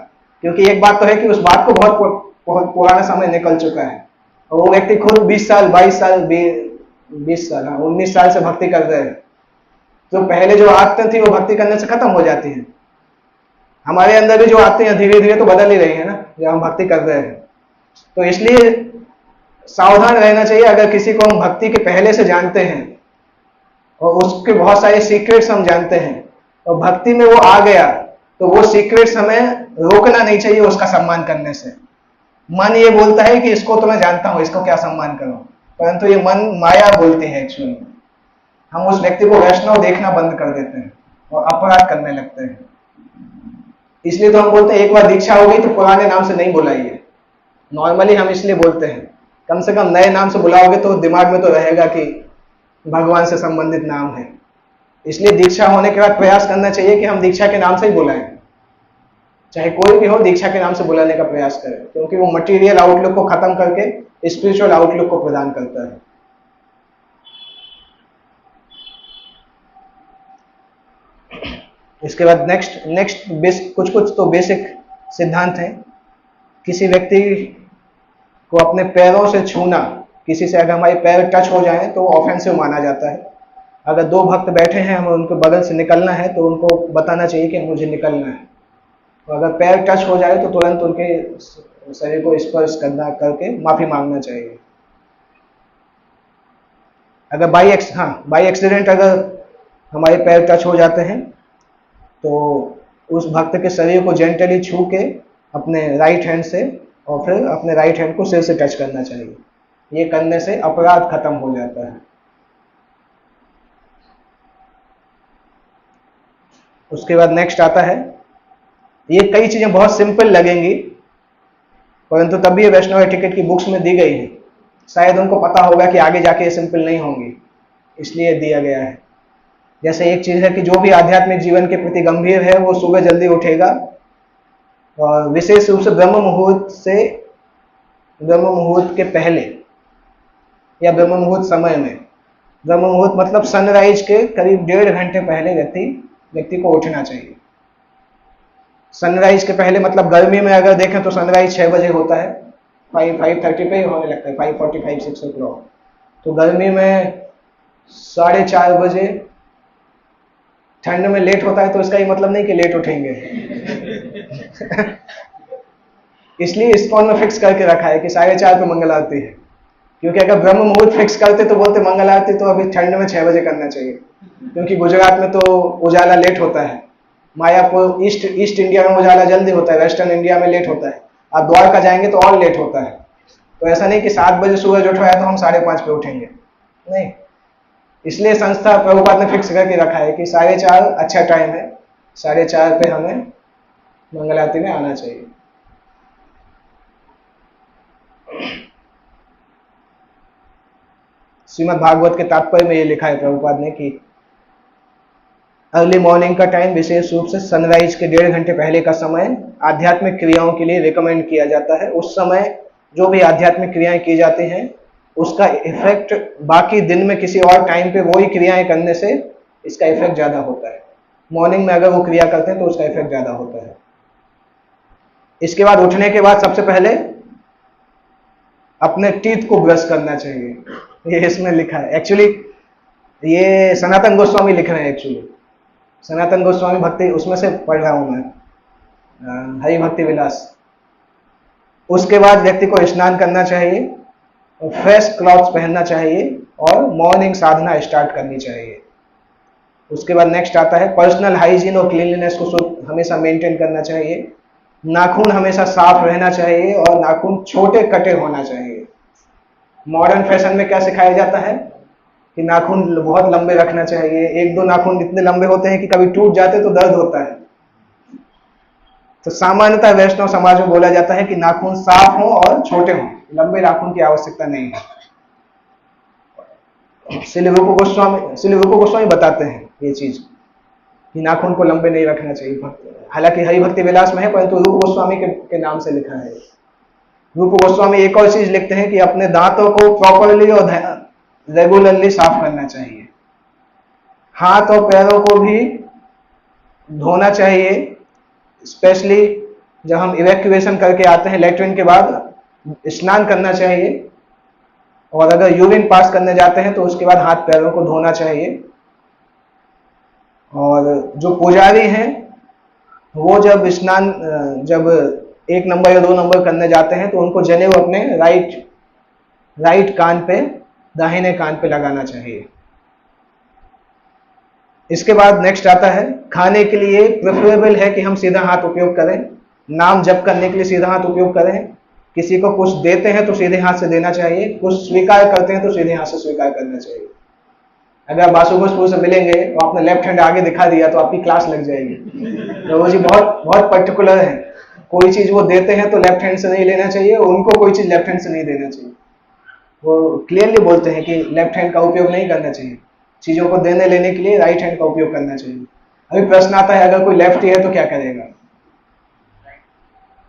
A: क्योंकि एक बात तो है कि उस बात को बहुत पुराना समय निकल चुका है और वो व्यक्ति खुद 20 साल 22 साल 20 साल 19 साल से भक्ति कर रहे हैं। तो पहले जो आदतें थी वो भक्ति करने से खत्म हो जाती हैं। हमारे अंदर भी जो आदतें हैं धीरे धीरे तो बदल ही रही है ना, जब हम भक्ति कर रहे हैं। तो इसलिए सावधान रहना चाहिए। अगर किसी को हम भक्ति के पहले से जानते हैं और उसके बहुत सारे सीक्रेट्स हम जानते हैं और भक्ति में वो आ गया तो वो सीक्रेट्स हमें रोकना नहीं चाहिए उसका सम्मान करने से। मन ये बोलता है कि इसको तो मैं जानता हूं, इसको क्या सम्मान करूं, परंतु ये मन माया बोलती है एक्चुअली। हम उस व्यक्ति को वैष्णव देखना बंद कर देते हैं और अपराध करने लगते हैं। इसलिए तो हम बोलते हैं एक बार दीक्षा हो गई तो पुराने नाम से नहीं बुलाइए। नॉर्मली हम इसलिए बोलते हैं, कम से कम नए नाम से बुलाओगे तो दिमाग में तो रहेगा कि भगवान से संबंधित नाम है। इसलिए दीक्षा होने के बाद प्रयास करना चाहिए कि हम दीक्षा के नाम से ही बुलाएं, चाहे कोई भी हो दीक्षा के नाम से बुलाने का प्रयास करें, क्योंकि वो मटेरियल आउटलुक को खत्म करके स्पिरिचुअल आउटलुक को प्रदान करता है। इसके बाद नेक्स्ट कुछ तो बेसिक सिद्धांत हैं। किसी व्यक्ति को अपने पैरों से छूना, किसी से अगर हमारे पैर टच हो जाए तो ऑफेंसिव माना जाता है। अगर दो भक्त बैठे हैं, हमें उनके बगल से निकलना है तो उनको बताना चाहिए कि मुझे निकलना है। तो अगर पैर टच हो जाए तो तुरंत उनके शरीर को स्पर्श करके माफी मांगना चाहिए। अगर बाई एक्सीडेंट अगर हमारे पैर टच हो जाते हैं तो उस भक्त के शरीर को जेंटली छू के अपने राइट हैंड से और फिर अपने राइट हैंड को सिर से टच करना चाहिए। ये करने से अपराध खत्म हो जाता है। उसके बाद नेक्स्ट आता है, ये कई चीजें बहुत सिंपल लगेंगी, परंतु तब भी ये वैष्णव एटिकेट की बुक्स में दी गई है। शायद उनको पता होगा कि आगे जाके ये सिंपल नहीं होंगी, इसलिए दिया गया है। जैसे एक चीज है कि जो भी आध्यात्मिक जीवन के प्रति गंभीर है वो सुबह जल्दी उठेगा और विशेष रूप से ब्रह्म मुहूर्त के पहले या ब्रह्म मुहूर्त समय में। ब्रह्म मुहूर्त मतलब सनराइज के करीब 1.5 घंटे पहले व्यक्ति को उठना चाहिए। सनराइज के पहले मतलब गर्मी में अगर देखें तो सनराइज 6 बजे होता है, 5:30 पे ही होने लगता है, 5:45 6 o'clock। तो गर्मी में 4:30 बजे, ठंड में लेट होता है तो इसका ये मतलब नहीं कि लेट उठेंगे। इसलिए इस्कॉन में फिक्स करके रखा है कि 4:30 पे मंगल आरती है, क्योंकि अगर ब्रह्म मुहूर्त फिक्स करते तो बोलते मंगल आरती तो अभी ठंड में 6 बजे करना चाहिए, क्योंकि गुजरात में तो उजाला लेट होता है। मायापुर ईस्ट इंडिया में उजाला जल्दी होता है, वेस्टर्न इंडिया में लेट होता है। आप द्वारका जाएंगे तो और लेट होता है। तो ऐसा नहीं कि 7 बजे सूरज उठ रहा है तो हम 5:30 पे उठेंगे, नहीं। इसलिए संस्था प्रभुपाद ने फिक्स करके रखा है कि 4:30 अच्छा टाइम है, 4:30 पे हमें मंगल आरती में आना चाहिए। श्रीमद् भागवत के तात्पर्य में ये लिखा है प्रभुपाद ने कि अर्ली मॉर्निंग का टाइम, विशेष रूप से सनराइज के 1.5 घंटे पहले का समय आध्यात्मिक क्रियाओं के लिए रिकमेंड किया जाता है। उस समय जो भी आध्यात्मिक क्रियाएं की जाती हैं उसका इफेक्ट बाकी दिन में किसी और टाइम पे वही क्रियाएं करने से इसका इफेक्ट ज्यादा होता है। मॉर्निंग में अगर वो क्रिया करते हैं तो उसका इफेक्ट ज्यादा होता है। इसके बाद उठने के बाद सबसे पहले अपने टीथ को ब्रश करना चाहिए, ये इसमें लिखा है। एक्चुअली ये सनातन गोस्वामी लिख रहे हैं। एक्चुअली सनातन गोस्वामी भक्ति उसमें से पढ़ रहा हूं मैं, हरि भक्ति विलास। उसके बाद व्यक्ति को स्नान करना चाहिए, फ्रेश क्लॉथ्स पहनना चाहिए और मॉर्निंग साधना स्टार्ट करनी चाहिए। उसके बाद नेक्स्ट आता है पर्सनल हाइजीन और क्लीनलीनेस को हमेशा मेंटेन करना चाहिए। नाखून हमेशा साफ रहना चाहिए और नाखून छोटे कटे होना चाहिए। मॉडर्न फैशन में क्या सिखाया जाता है कि नाखून बहुत लंबे रखना चाहिए। 1-2 नाखून इतने लंबे होते हैं कि कभी टूट जाते तो दर्द होता है। तो सामान्यतः वैष्णव समाज में बोला जाता है कि नाखून साफ हो और छोटे हों, लंबे नाखून की आवश्यकता नहीं है। श्री रूप गोस्वामी बताते हैं ये चीज कि नाखून को लंबे नहीं रखना चाहिए। हालांकि हरि भक्ति विलास में है, परंतु रूप गोस्वामी के नाम से लिखा है। रूप गोस्वामी एक और चीज लिखते हैं कि अपने दांतों को प्रॉपरली और रेगुलरली साफ करना चाहिए। हाथ और पैरों को भी धोना चाहिए, स्पेशली जब हम इवैक्यूएशन करके आते हैं लैट्रिन के बाद स्नान करना चाहिए। और अगर यूरिन पास करने जाते हैं तो उसके बाद हाथ पैरों को धोना चाहिए। और जो पुजारी हैं वो जब 1 नंबर या 2 नंबर करने जाते हैं तो उनको जनेऊ अपने राइट कान पे, दाहिने कान पे लगाना चाहिए। इसके बाद नेक्स्ट आता है, खाने के लिए प्रेफरेबल है कि हम सीधा हाथ उपयोग करें। नाम जप करने के लिए सीधा हाथ उपयोग करें। किसी को कुछ देते हैं तो सीधे हाथ से देना चाहिए। कुछ स्वीकार करते हैं तो सीधे हाथ से स्वीकार करना चाहिए। अगर आप बासुगोसपुर से मिलेंगे और आपने लेफ्ट हैंड आगे दिखा दिया तो आपकी क्लास लग जाएगी। तो वो जी बहुत बहुत पर्टिकुलर है। कोई चीज वो देते हैं तो लेफ्ट हैंड से नहीं लेना चाहिए, उनको कोई चीज लेफ्ट हैंड से नहीं देना चाहिए। वो क्लियरली बोलते हैं कि लेफ्ट हैंड का उपयोग नहीं करना चाहिए। चीजों को देने लेने के लिए राइट हैंड का उपयोग करना चाहिए। अभी प्रश्न आता है, अगर कोई लेफ्टी है तो क्या करेगा?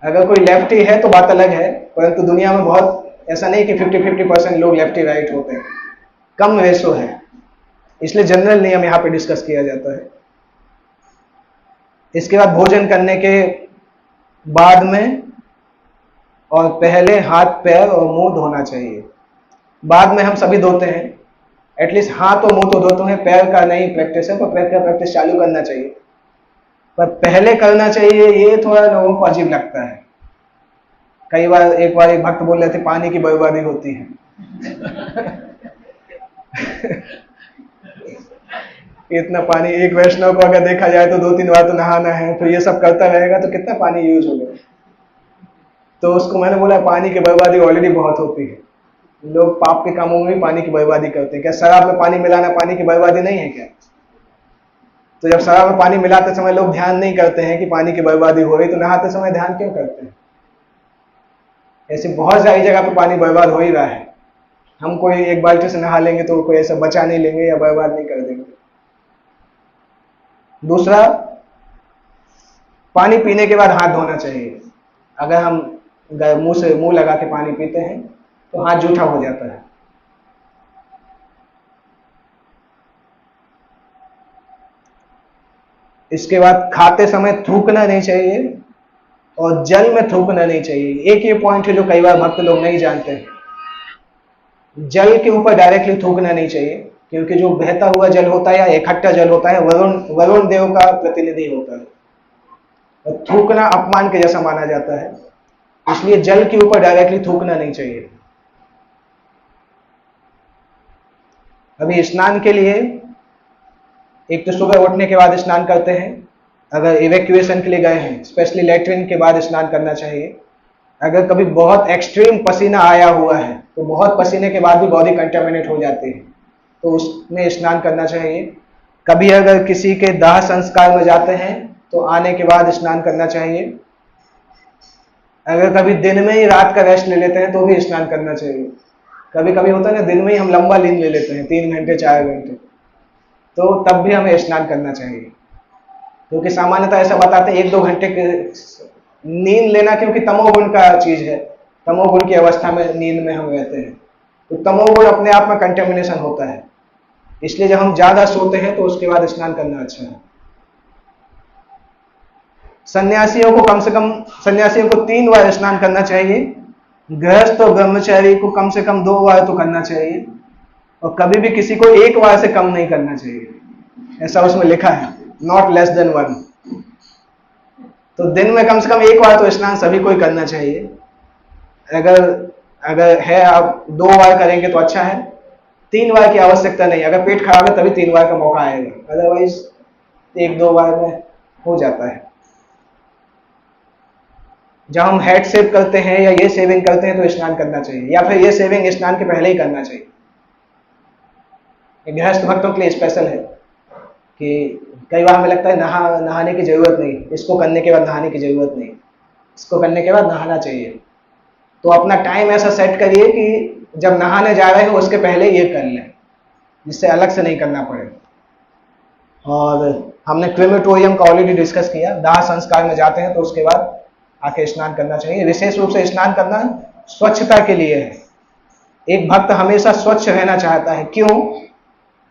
A: अगर कोई लेफ्टी है तो बात अलग है, परंतु दुनिया में बहुत ऐसा नहीं कि 50-50% लोग लेफ्टी राइट होते हैं, कम रेशो है। इसलिए जनरल नियम यहां पे डिस्कस किया जाता है। इसके बाद भोजन करने के बाद में और पहले हाथ पैर और मुंह धोना चाहिए। बाद में हम सभी धोते हैं, एटलीस्ट हाथ और मुंह तो धोते हैं। पैर का नहीं प्रैक्टिस है, पर पैर का प्रैक्टिस चालू करना चाहिए, पर पहले करना चाहिए ये थोड़ा लोगों को अजीब लगता है। कई बार एक भक्त बोल रहे थे पानी की बर्बादी होती है। इतना पानी, एक वैष्णव को अगर देखा जाए तो 2-3 बार तो नहाना है, फिर ये सब करता रहेगा तो कितना पानी यूज होगा। तो उसको मैंने बोला पानी की बर्बादी ऑलरेडी बहुत होती है। लोग पाप के कामों में भी पानी की बर्बादी करते हैं। क्या शराब में पानी मिलाना पानी की बर्बादी नहीं है क्या? तो जब शराब में पानी मिलाते समय लोग ध्यान नहीं करते हैं कि पानी की बर्बादी हो रही, तो नहाते समय ध्यान क्यों करते हैं? ऐसे बहुत सारी जगह पर पानी बर्बाद हो ही रहा है। हम कोई एक बाल्टी से नहा लेंगे तो कोई ऐसा बचा नहीं लेंगे या बर्बाद नहीं कर देंगे। दूसरा, पानी पीने के बाद हाथ धोना चाहिए। अगर हम मुंह से मुंह लगा के पानी पीते हैं तो हाथ जूठा हो जाता है। इसके बाद खाते समय थूकना नहीं चाहिए और जल में थूकना नहीं चाहिए। एक ये पॉइंट है जो कई बार भक्त लोग नहीं जानते हैं। जल के ऊपर डायरेक्टली थूकना नहीं चाहिए, क्योंकि जो बहता हुआ जल होता है या इकट्ठा जल होता है वरुण देव का प्रतिनिधि होता है, और थूकना अपमान के जैसा माना जाता है। इसलिए जल के ऊपर डायरेक्टली थूकना नहीं चाहिए। अभी स्नान के लिए एक तो सुबह उठने के बाद स्नान करते हैं। अगर इवैक्यूएशन के लिए गए हैं, स्पेशली लेटरिन के बाद स्नान करना चाहिए। अगर कभी बहुत एक्सट्रीम पसीना आया हुआ है तो बहुत पसीने के बाद भी बॉडी कंटेमिनेट हो जाती है, तो उसमें स्नान करना चाहिए। कभी अगर किसी के दाह संस्कार में जाते हैं तो आने के बाद स्नान करना चाहिए। अगर कभी दिन में ही रात का रेस्ट ले लेते हैं तो भी स्नान करना चाहिए। कभी कभी होता है ना, दिन में ही हम लंबा नींद ले लेते हैं 3 घंटे 4 घंटे, तो तब भी हमें स्नान करना चाहिए। क्योंकि सामान्यतः ऐसा बताते हैं 1-2 घंटे के नींद लेना, क्योंकि तमोगुण का चीज है। तमोगुण की अवस्था में नींद में हम रहते हैं, तो तमोगुण अपने आप में कंटेमिनेशन होता है। इसलिए जब हम ज्यादा सोते हैं तो उसके बाद स्नान करना अच्छा है। सन्यासियों को कम से कम 3 बार स्नान करना चाहिए। गृहस्थ और ब्रह्मचारी को कम से कम 2 बार तो करना चाहिए, और कभी भी किसी को 1 बार से कम नहीं करना चाहिए। ऐसा उसमें लिखा है, नॉट लेस देन 1। तो दिन में कम से कम 1 बार तो स्नान सभी को ही करना चाहिए। अगर है आप 2 बार करेंगे तो अच्छा है, 3 बार की आवश्यकता नहीं। अगर पेट खराब है तभी 3 बार का मौका आएगा, अदरवाइज 1-2 बार में हो जाता है। जब हम हेड शेव करते हैं या ये शेविंग करते हैं तो स्नान करना चाहिए, या फिर ये शेविंग स्नान के पहले ही करना चाहिए। गृहस्थ भक्तों के लिए स्पेशल है कि कई बार हमें लगता है नहाने की जरूरत नहीं, इसको करने के बाद नहाने की जरूरत नहीं, इसको करने के बाद नहाना चाहिए। तो अपना टाइम ऐसा सेट करिए कि जब नहाने जा रहे हो उसके पहले ये कर लें, जिससे अलग से नहीं करना पड़े। और हमने क्रेमेटोरियम का ऑलरेडी डिस्कस किया। दाह संस्कार में जाते हैं तो उसके बाद आके स्नान करना चाहिए। विशेष रूप से स्नान करना स्वच्छता के लिए है। एक भक्त हमेशा स्वच्छ रहना चाहता है। क्यों?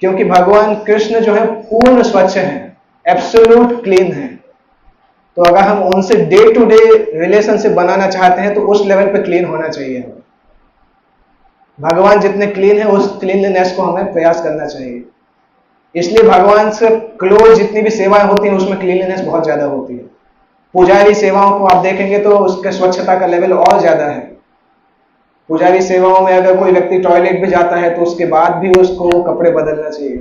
A: क्योंकि भगवान कृष्ण जो है पूर्ण स्वच्छ है, एब्सोल्यूट क्लीन है। तो अगर हम उनसे डे टू डे रिलेशनशिप बनाना चाहते हैं तो उस लेवल पे क्लीन होना चाहिए। भगवान जितने क्लीन है उस क्लीनलीनेस को हमें प्रयास करना चाहिए। इसलिए भगवान से क्लोज जितनी भी सेवाएं होती हैं उसमें क्लीनलीनेस बहुत ज्यादा होती है। पुजारी सेवाओं को आप देखेंगे तो उसके स्वच्छता का लेवल और ज्यादा है। पुजारी सेवाओं में अगर कोई व्यक्ति टॉयलेट भी जाता है तो उसके बाद भी उसको कपड़े बदलना चाहिए।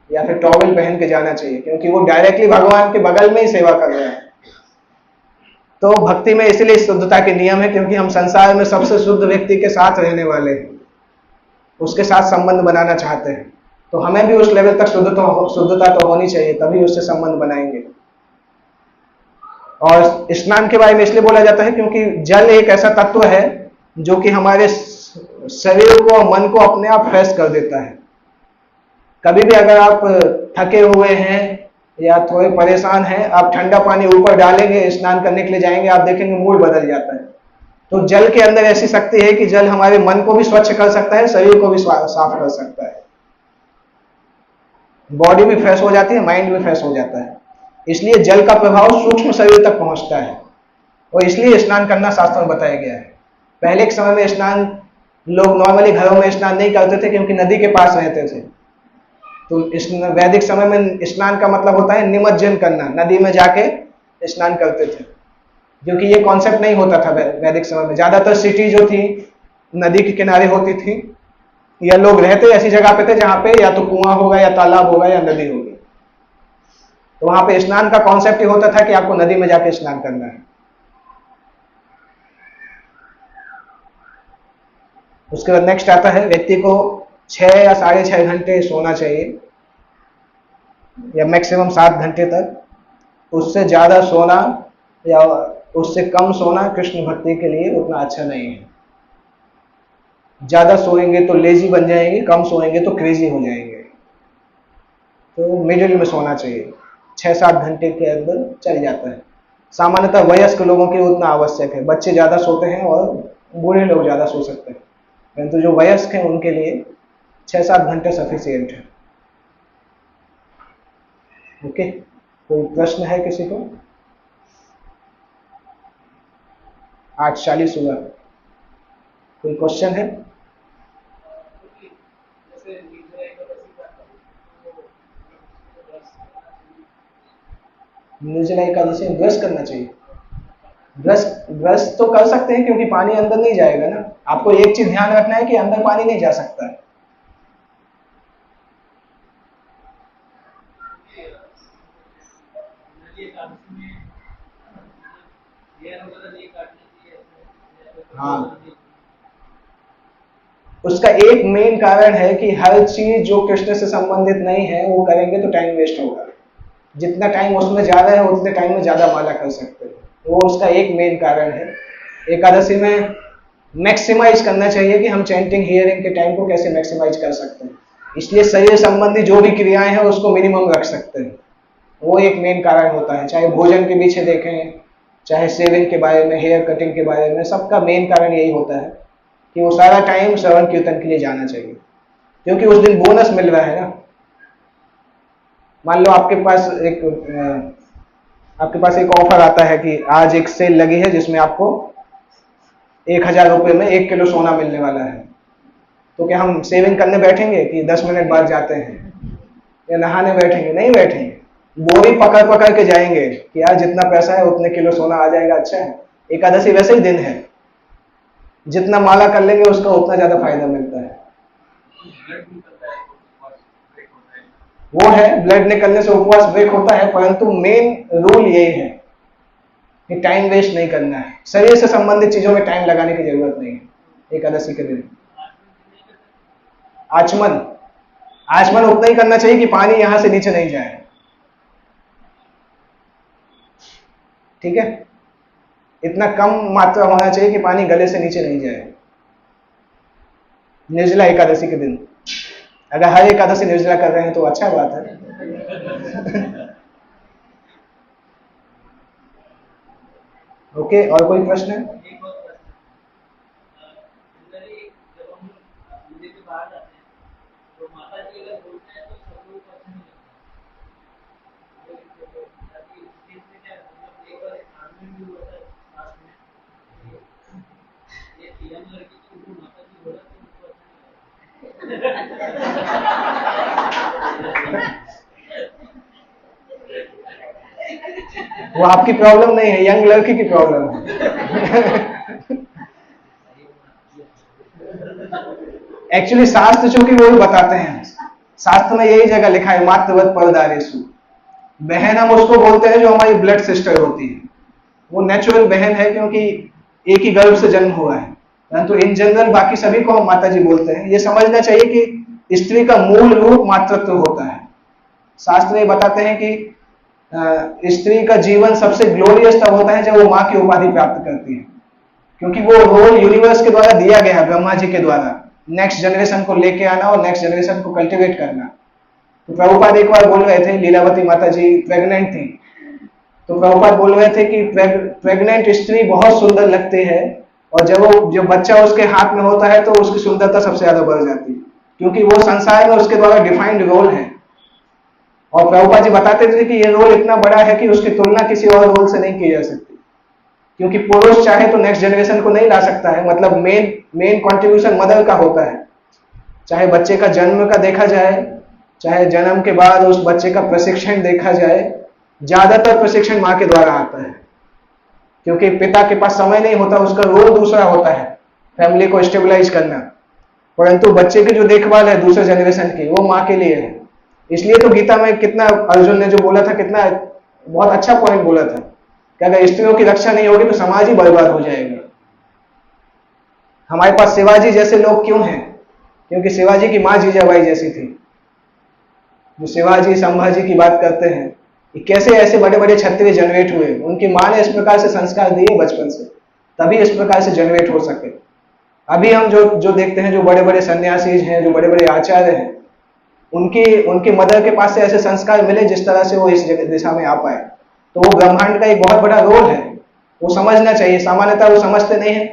A: या फिर टॉवेल पहन के जाना चाहिए, क्योंकि वो डायरेक्टली भगवान के बगल में ही सेवा कर रहे हैं। तो भक्ति में इसलिए शुद्धता के नियम है, क्योंकि हम संसार में सबसे शुद्ध व्यक्ति के साथ रहने वाले हैं, उसके साथ संबंध बनाना चाहते हैं। तो हमें भी उस लेवल तक शुद्धता तो होनी चाहिए, तभी उससे संबंध बनाएंगे। और स्नान के बारे में इसलिए बोला जाता है क्योंकि जल एक ऐसा तत्व है जो कि हमारे शरीर को और मन को अपने आप फ्रेश कर देता है। कभी भी अगर आप थके हुए हैं या थोड़े परेशान हैं, आप ठंडा पानी ऊपर डालेंगे, स्नान करने के लिए जाएंगे, आप देखेंगे मूड बदल जाता है। तो जल के अंदर ऐसी शक्ति है कि जल हमारे मन को भी स्वच्छ कर सकता है, शरीर को भी साफ कर सकता है, बॉडी भी फ्रेश हो जाती है, माइंड भी फ्रेश हो जाता है। इसलिए जल का प्रभाव सूक्ष्म शरीर तक पहुंचता है, और इसलिए स्नान करना शास्त्र में बताया गया है। पहले के समय में स्नान लोग नॉर्मली घरों में स्नान नहीं करते थे, क्योंकि नदी के पास रहते थे। तो इस वैदिक समय में स्नान का मतलब होता है निमज्जन करना, नदी में जाके स्नान करते थे, क्योंकि ये कॉन्सेप्ट नहीं होता था वैदिक समय में। ज्यादातर सिटी जो थी नदी के किनारे होती थी, या लोग रहते ऐसी जगह पे थे जहां पे या तो कुआं होगा या तालाब होगा या नदी होगी। तो वहां पे स्नान का कॉन्सेप्ट ये होता था कि आपको नदी में जाके स्नान करना है। उसके बाद नेक्स्ट आता है, व्यक्ति को 6 या 6.5 घंटे सोना चाहिए, या मैक्सिमम 7 घंटे तक। उससे ज्यादा सोना या उससे कम सोना कृष्ण भक्ति के लिए उतना अच्छा नहीं है। ज्यादा सोएंगे तो लेजी बन जाएंगे, कम सोएंगे तो क्रेजी हो जाएंगे। तो मिडिल में सोना चाहिए, 6-7 घंटे के अंदर चल जाता है। सामान्यतः वयस्क लोगों के लिए उतना आवश्यक है। बच्चे ज्यादा सोते हैं और बूढ़े लोग ज्यादा सो सकते हैं, परंतु जो वयस्क हैं उनके लिए 6-7 घंटे सफिशियंट है। ओके, कोई प्रश्न है किसी को? 8:40 हुआ, कोई क्वेश्चन है? निर्जला एकादशी में ब्रश करना चाहिए। ब्रश तो कर सकते हैं, क्योंकि पानी अंदर नहीं जाएगा ना। आपको एक चीज ध्यान रखना है कि अंदर पानी नहीं जा सकता है। हाँ, उसका एक मेन कारण है कि हर चीज जो कृष्ण से संबंधित नहीं है वो करेंगे तो टाइम वेस्ट होगा। जितना टाइम उसमें ज्यादा है उतने टाइम में ज्यादा माला कर सकते हैं, वो उसका एक मेन कारण है। एकादशी में मैक्सिमाइज करना चाहिए कि हम चैंटिंग हियरिंग के टाइम को कैसे मैक्सिमाइज कर सकते हैं। इसलिए शरीर संबंधी जो भी क्रियाएं हैं उसको मिनिमम रख सकते हैं, वो एक मेन कारण होता है। चाहे भोजन के पीछे देखें, चाहे शेविंग के बारे में, हेयर कटिंग के बारे में, सबका मेन कारण यही होता है कि वो सारा टाइम श्रवण कीर्तन के लिए जाना चाहिए, क्योंकि उस दिन बोनस मिल रहा है ना। मान लो आपके पास एक ऑफर आता है कि आज एक सेल लगी है जिसमें आपको 1000 रुपये में 1 किलो सोना मिलने वाला है। तो क्या हम सेविंग करने बैठेंगे कि 10 मिनट बाद जाते हैं, या नहाने बैठेंगे? नहीं बैठेंगे, बोरी पकड़ पकड़ के जाएंगे कि यार जितना पैसा है उतने किलो सोना आ जाएगा। अच्छा है, एकादशी वैसे ही दिन है, जितना माला कर लेंगे उसका उतना ज्यादा फायदा मिलता है। वो है, ब्लड निकलने से उपवास ब्रेक होता है, परंतु मेन रूल यही है कि टाइम वेस्ट नहीं करना है। शरीर से संबंधित चीजों में टाइम लगाने की जरूरत नहीं है एकादशी के दिन। आचमन उतना ही करना चाहिए कि पानी यहां से नीचे नहीं जाए, ठीक है? इतना कम मात्रा होना चाहिए कि पानी गले से नीचे नहीं जाए निर्जला एकादशी के दिन। अगर हर एकादशी निर्जला कर रहे हैं तो अच्छा बात है। ओके, और कोई प्रश्न है? वो आपकी प्रॉब्लम नहीं है, यंग लड़की की प्रॉब्लम है। एक्चुअली शास्त्र चूंकि वो भी बताते हैं शास्त्र में यही जगह लिखा है, मातृवत परदारेषु। बहन हम उसको बोलते हैं जो हमारी ब्लड सिस्टर होती है, वो नेचुरल बहन है क्योंकि एक ही गर्भ से जन्म हुआ है। परंतु इन जनरल बाकी सभी को हम माता जी बोलते हैं। ये समझना चाहिए कि स्त्री का मूल रूप मातृत्व होता है। शास्त्र ये बताते हैं कि स्त्री का जीवन सबसे ग्लोरियस तब होता है जब वो माँ की उपाधि प्राप्त करती है, क्योंकि वो रोल यूनिवर्स के द्वारा दिया गया है, ब्रह्मा जी के द्वारा, नेक्स्ट जनरेशन को लेके आना और नेक्स्ट जनरेशन को कल्टिवेट करना। तो प्रभुपाद एक बार बोल रहे थे, लीलावती माता जी प्रेग्नेंट थी, तो प्रभुपाद बोल रहे थे कि प्रेग्नेंट स्त्री बहुत सुंदर लगती है, और जब बच्चा उसके हाथ में होता है तो उसकी सुंदरता सबसे ज्यादा बढ़ जाती है, क्योंकि वो संसार में उसके द्वारा डिफाइंड रोल है। और प्रभुपाद जी बताते थे कि ये रोल इतना बड़ा है कि उसकी तुलना किसी और रोल से नहीं की जा सकती, क्योंकि पुरुष चाहे तो नेक्स्ट जनरेशन को नहीं ला सकता है, मतलब मेन कंट्रीब्यूशन मदर का होता है। चाहे बच्चे का जन्म का देखा जाए, चाहे जन्म के बाद उस बच्चे का प्रशिक्षण देखा जाए, ज्यादातर प्रशिक्षण माँ के द्वारा आता है, क्योंकि पिता के पास समय नहीं होता, उसका रोल दूसरा होता है, फैमिली को स्टेबलाइज करना। परंतु बच्चे की जो देखभाल है दूसरे जनरेशन की, वो माँ के लिए है। इसलिए तो गीता में कितना अर्जुन ने जो बोला था, कितना बहुत अच्छा पॉइंट बोला था कि अगर स्त्रियों की रक्षा नहीं होगी तो समाज ही बर्बाद हो जाएगा। हमारे पास शिवाजी जैसे लोग क्यों हैं? क्योंकि शिवाजी की माँ जीजाबाई जैसी थी। जो शिवाजी संभाजी की बात करते हैं, कि कैसे ऐसे बड़े बड़े क्षत्रिय जनरेट हुए, उनकी माँ ने इस प्रकार से संस्कार दिए बचपन से, तभी इस प्रकार से जनरेट हो सके। अभी हम जो देखते हैं, जो बड़े बड़े सन्यासी हैं, जो बड़े बड़े आचार्य हैं, उनकी मदर के पास से ऐसे संस्कार मिले जिस तरह से वो इस दिशा में आ पाए। तो वो ब्रह्मांड का एक बहुत बड़ा रोल है, वो समझना चाहिए। सामान्यतः वो समझते नहीं है।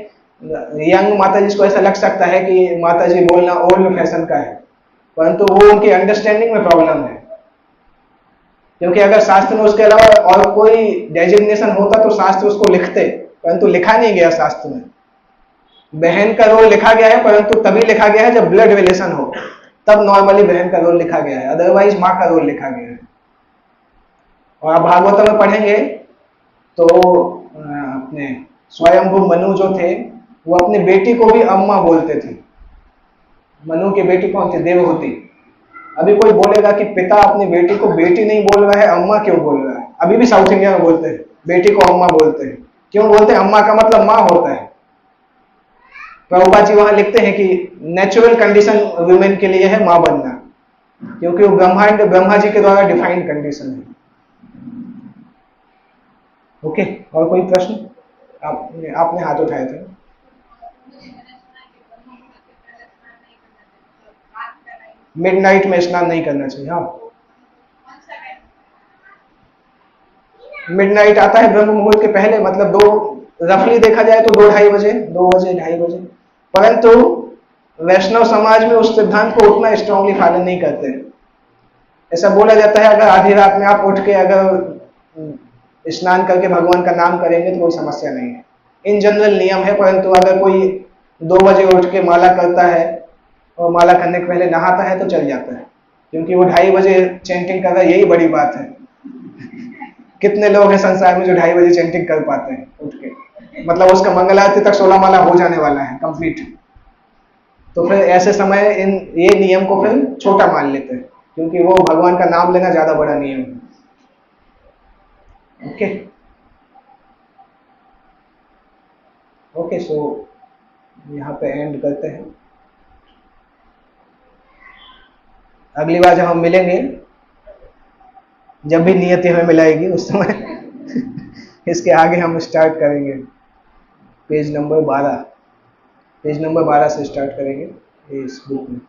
A: यंग माता जी को ऐसा लग सकता है कि माता जी बोलना ओल्ड फैशन का है, परंतु वो उनकी अंडरस्टैंडिंग में प्रॉब्लम है। क्योंकि अगर शास्त्र में उसके अलावा और कोई डेजिग्नेशन होता तो शास्त्र उसको लिखते, परंतु लिखा नहीं गया शास्त्र में। बहन का रोल लिखा गया है, परंतु तभी लिखा गया है जब ब्लड रिलेशन हो, तब नॉर्मली बहन का रोल लिखा गया है, अदरवाइज माँ का रोल लिखा गया है। और आप भागवत में पढ़ेंगे तो अपने स्वयंभू मनु जो थे, वो अपने बेटी को भी अम्मा बोलते थे। मनु की बेटी कौन थी? देवहूति। अभी कोई बोलेगा कि पिता अपनी बेटी को बेटी नहीं बोल रहा है, अम्मा क्यों बोल रहा है? अभी भी साउथ इंडिया में बोलते हैं, बेटी को अम्मा बोलते हैं। क्यों बोलते हैं? अम्मा का मतलब माँ होता है। प्रभुपाद जी वहां लिखते हैं कि नेचुरल कंडीशन वुमेन के लिए है माँ बनना, क्योंकि वो ब्रह्मा जी के द्वारा डिफाइंड कंडीशन है। ओके, और कोई प्रश्न? आपने हाथ उठाए थे। मिडनाइट में स्नान नहीं करना चाहिए। हाँ, मिडनाइट आता है ब्रह्म मुहूर्त के पहले, मतलब रफली देखा जाए तो 2-2:30 बजे, 2 बजे, 2:30 बजे। परंतु वैष्णव समाज में उस सिद्धांत को उतना स्ट्रांगली फॉलो नहीं करते। ऐसा बोला जाता है अगर आधी रात में आप उठ के अगर स्नान करके भगवान का नाम करेंगे तो कोई समस्या नहीं है। इन जनरल नियम है, परंतु अगर कोई 2 बजे उठ के माला करता है और माला करने के पहले नहाता है तो चल जाता है, क्योंकि वो 2:30 बजे चैंटिंग कर रहा है, यही बड़ी बात है। कितने लोग हैं संसार में जो 2:30 बजे चैंटिंग कर पाते हैं उठ के? मतलब उसका मंगल आरती तक 16 माला हो जाने वाला है कंप्लीट। तो फिर ऐसे समय ये नियम को फिर छोटा मान लेते हैं, क्योंकि वो भगवान का नाम लेना ज्यादा बड़ा नियम है। ओके ओके, सो यहाँ पे एंड करते हैं। अगली बार जब हम मिलेंगे, जब भी नियति हमें मिलाएगी उस समय इसके आगे हम स्टार्ट करेंगे पेज नंबर 12 से स्टार्ट करेंगे इस बुक में।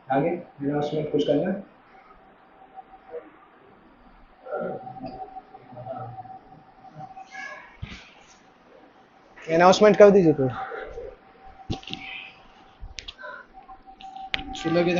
A: आगे अनाउंसमेंट कुछ करना? अनाउंसमेंट कर दीजिए तो सुनो के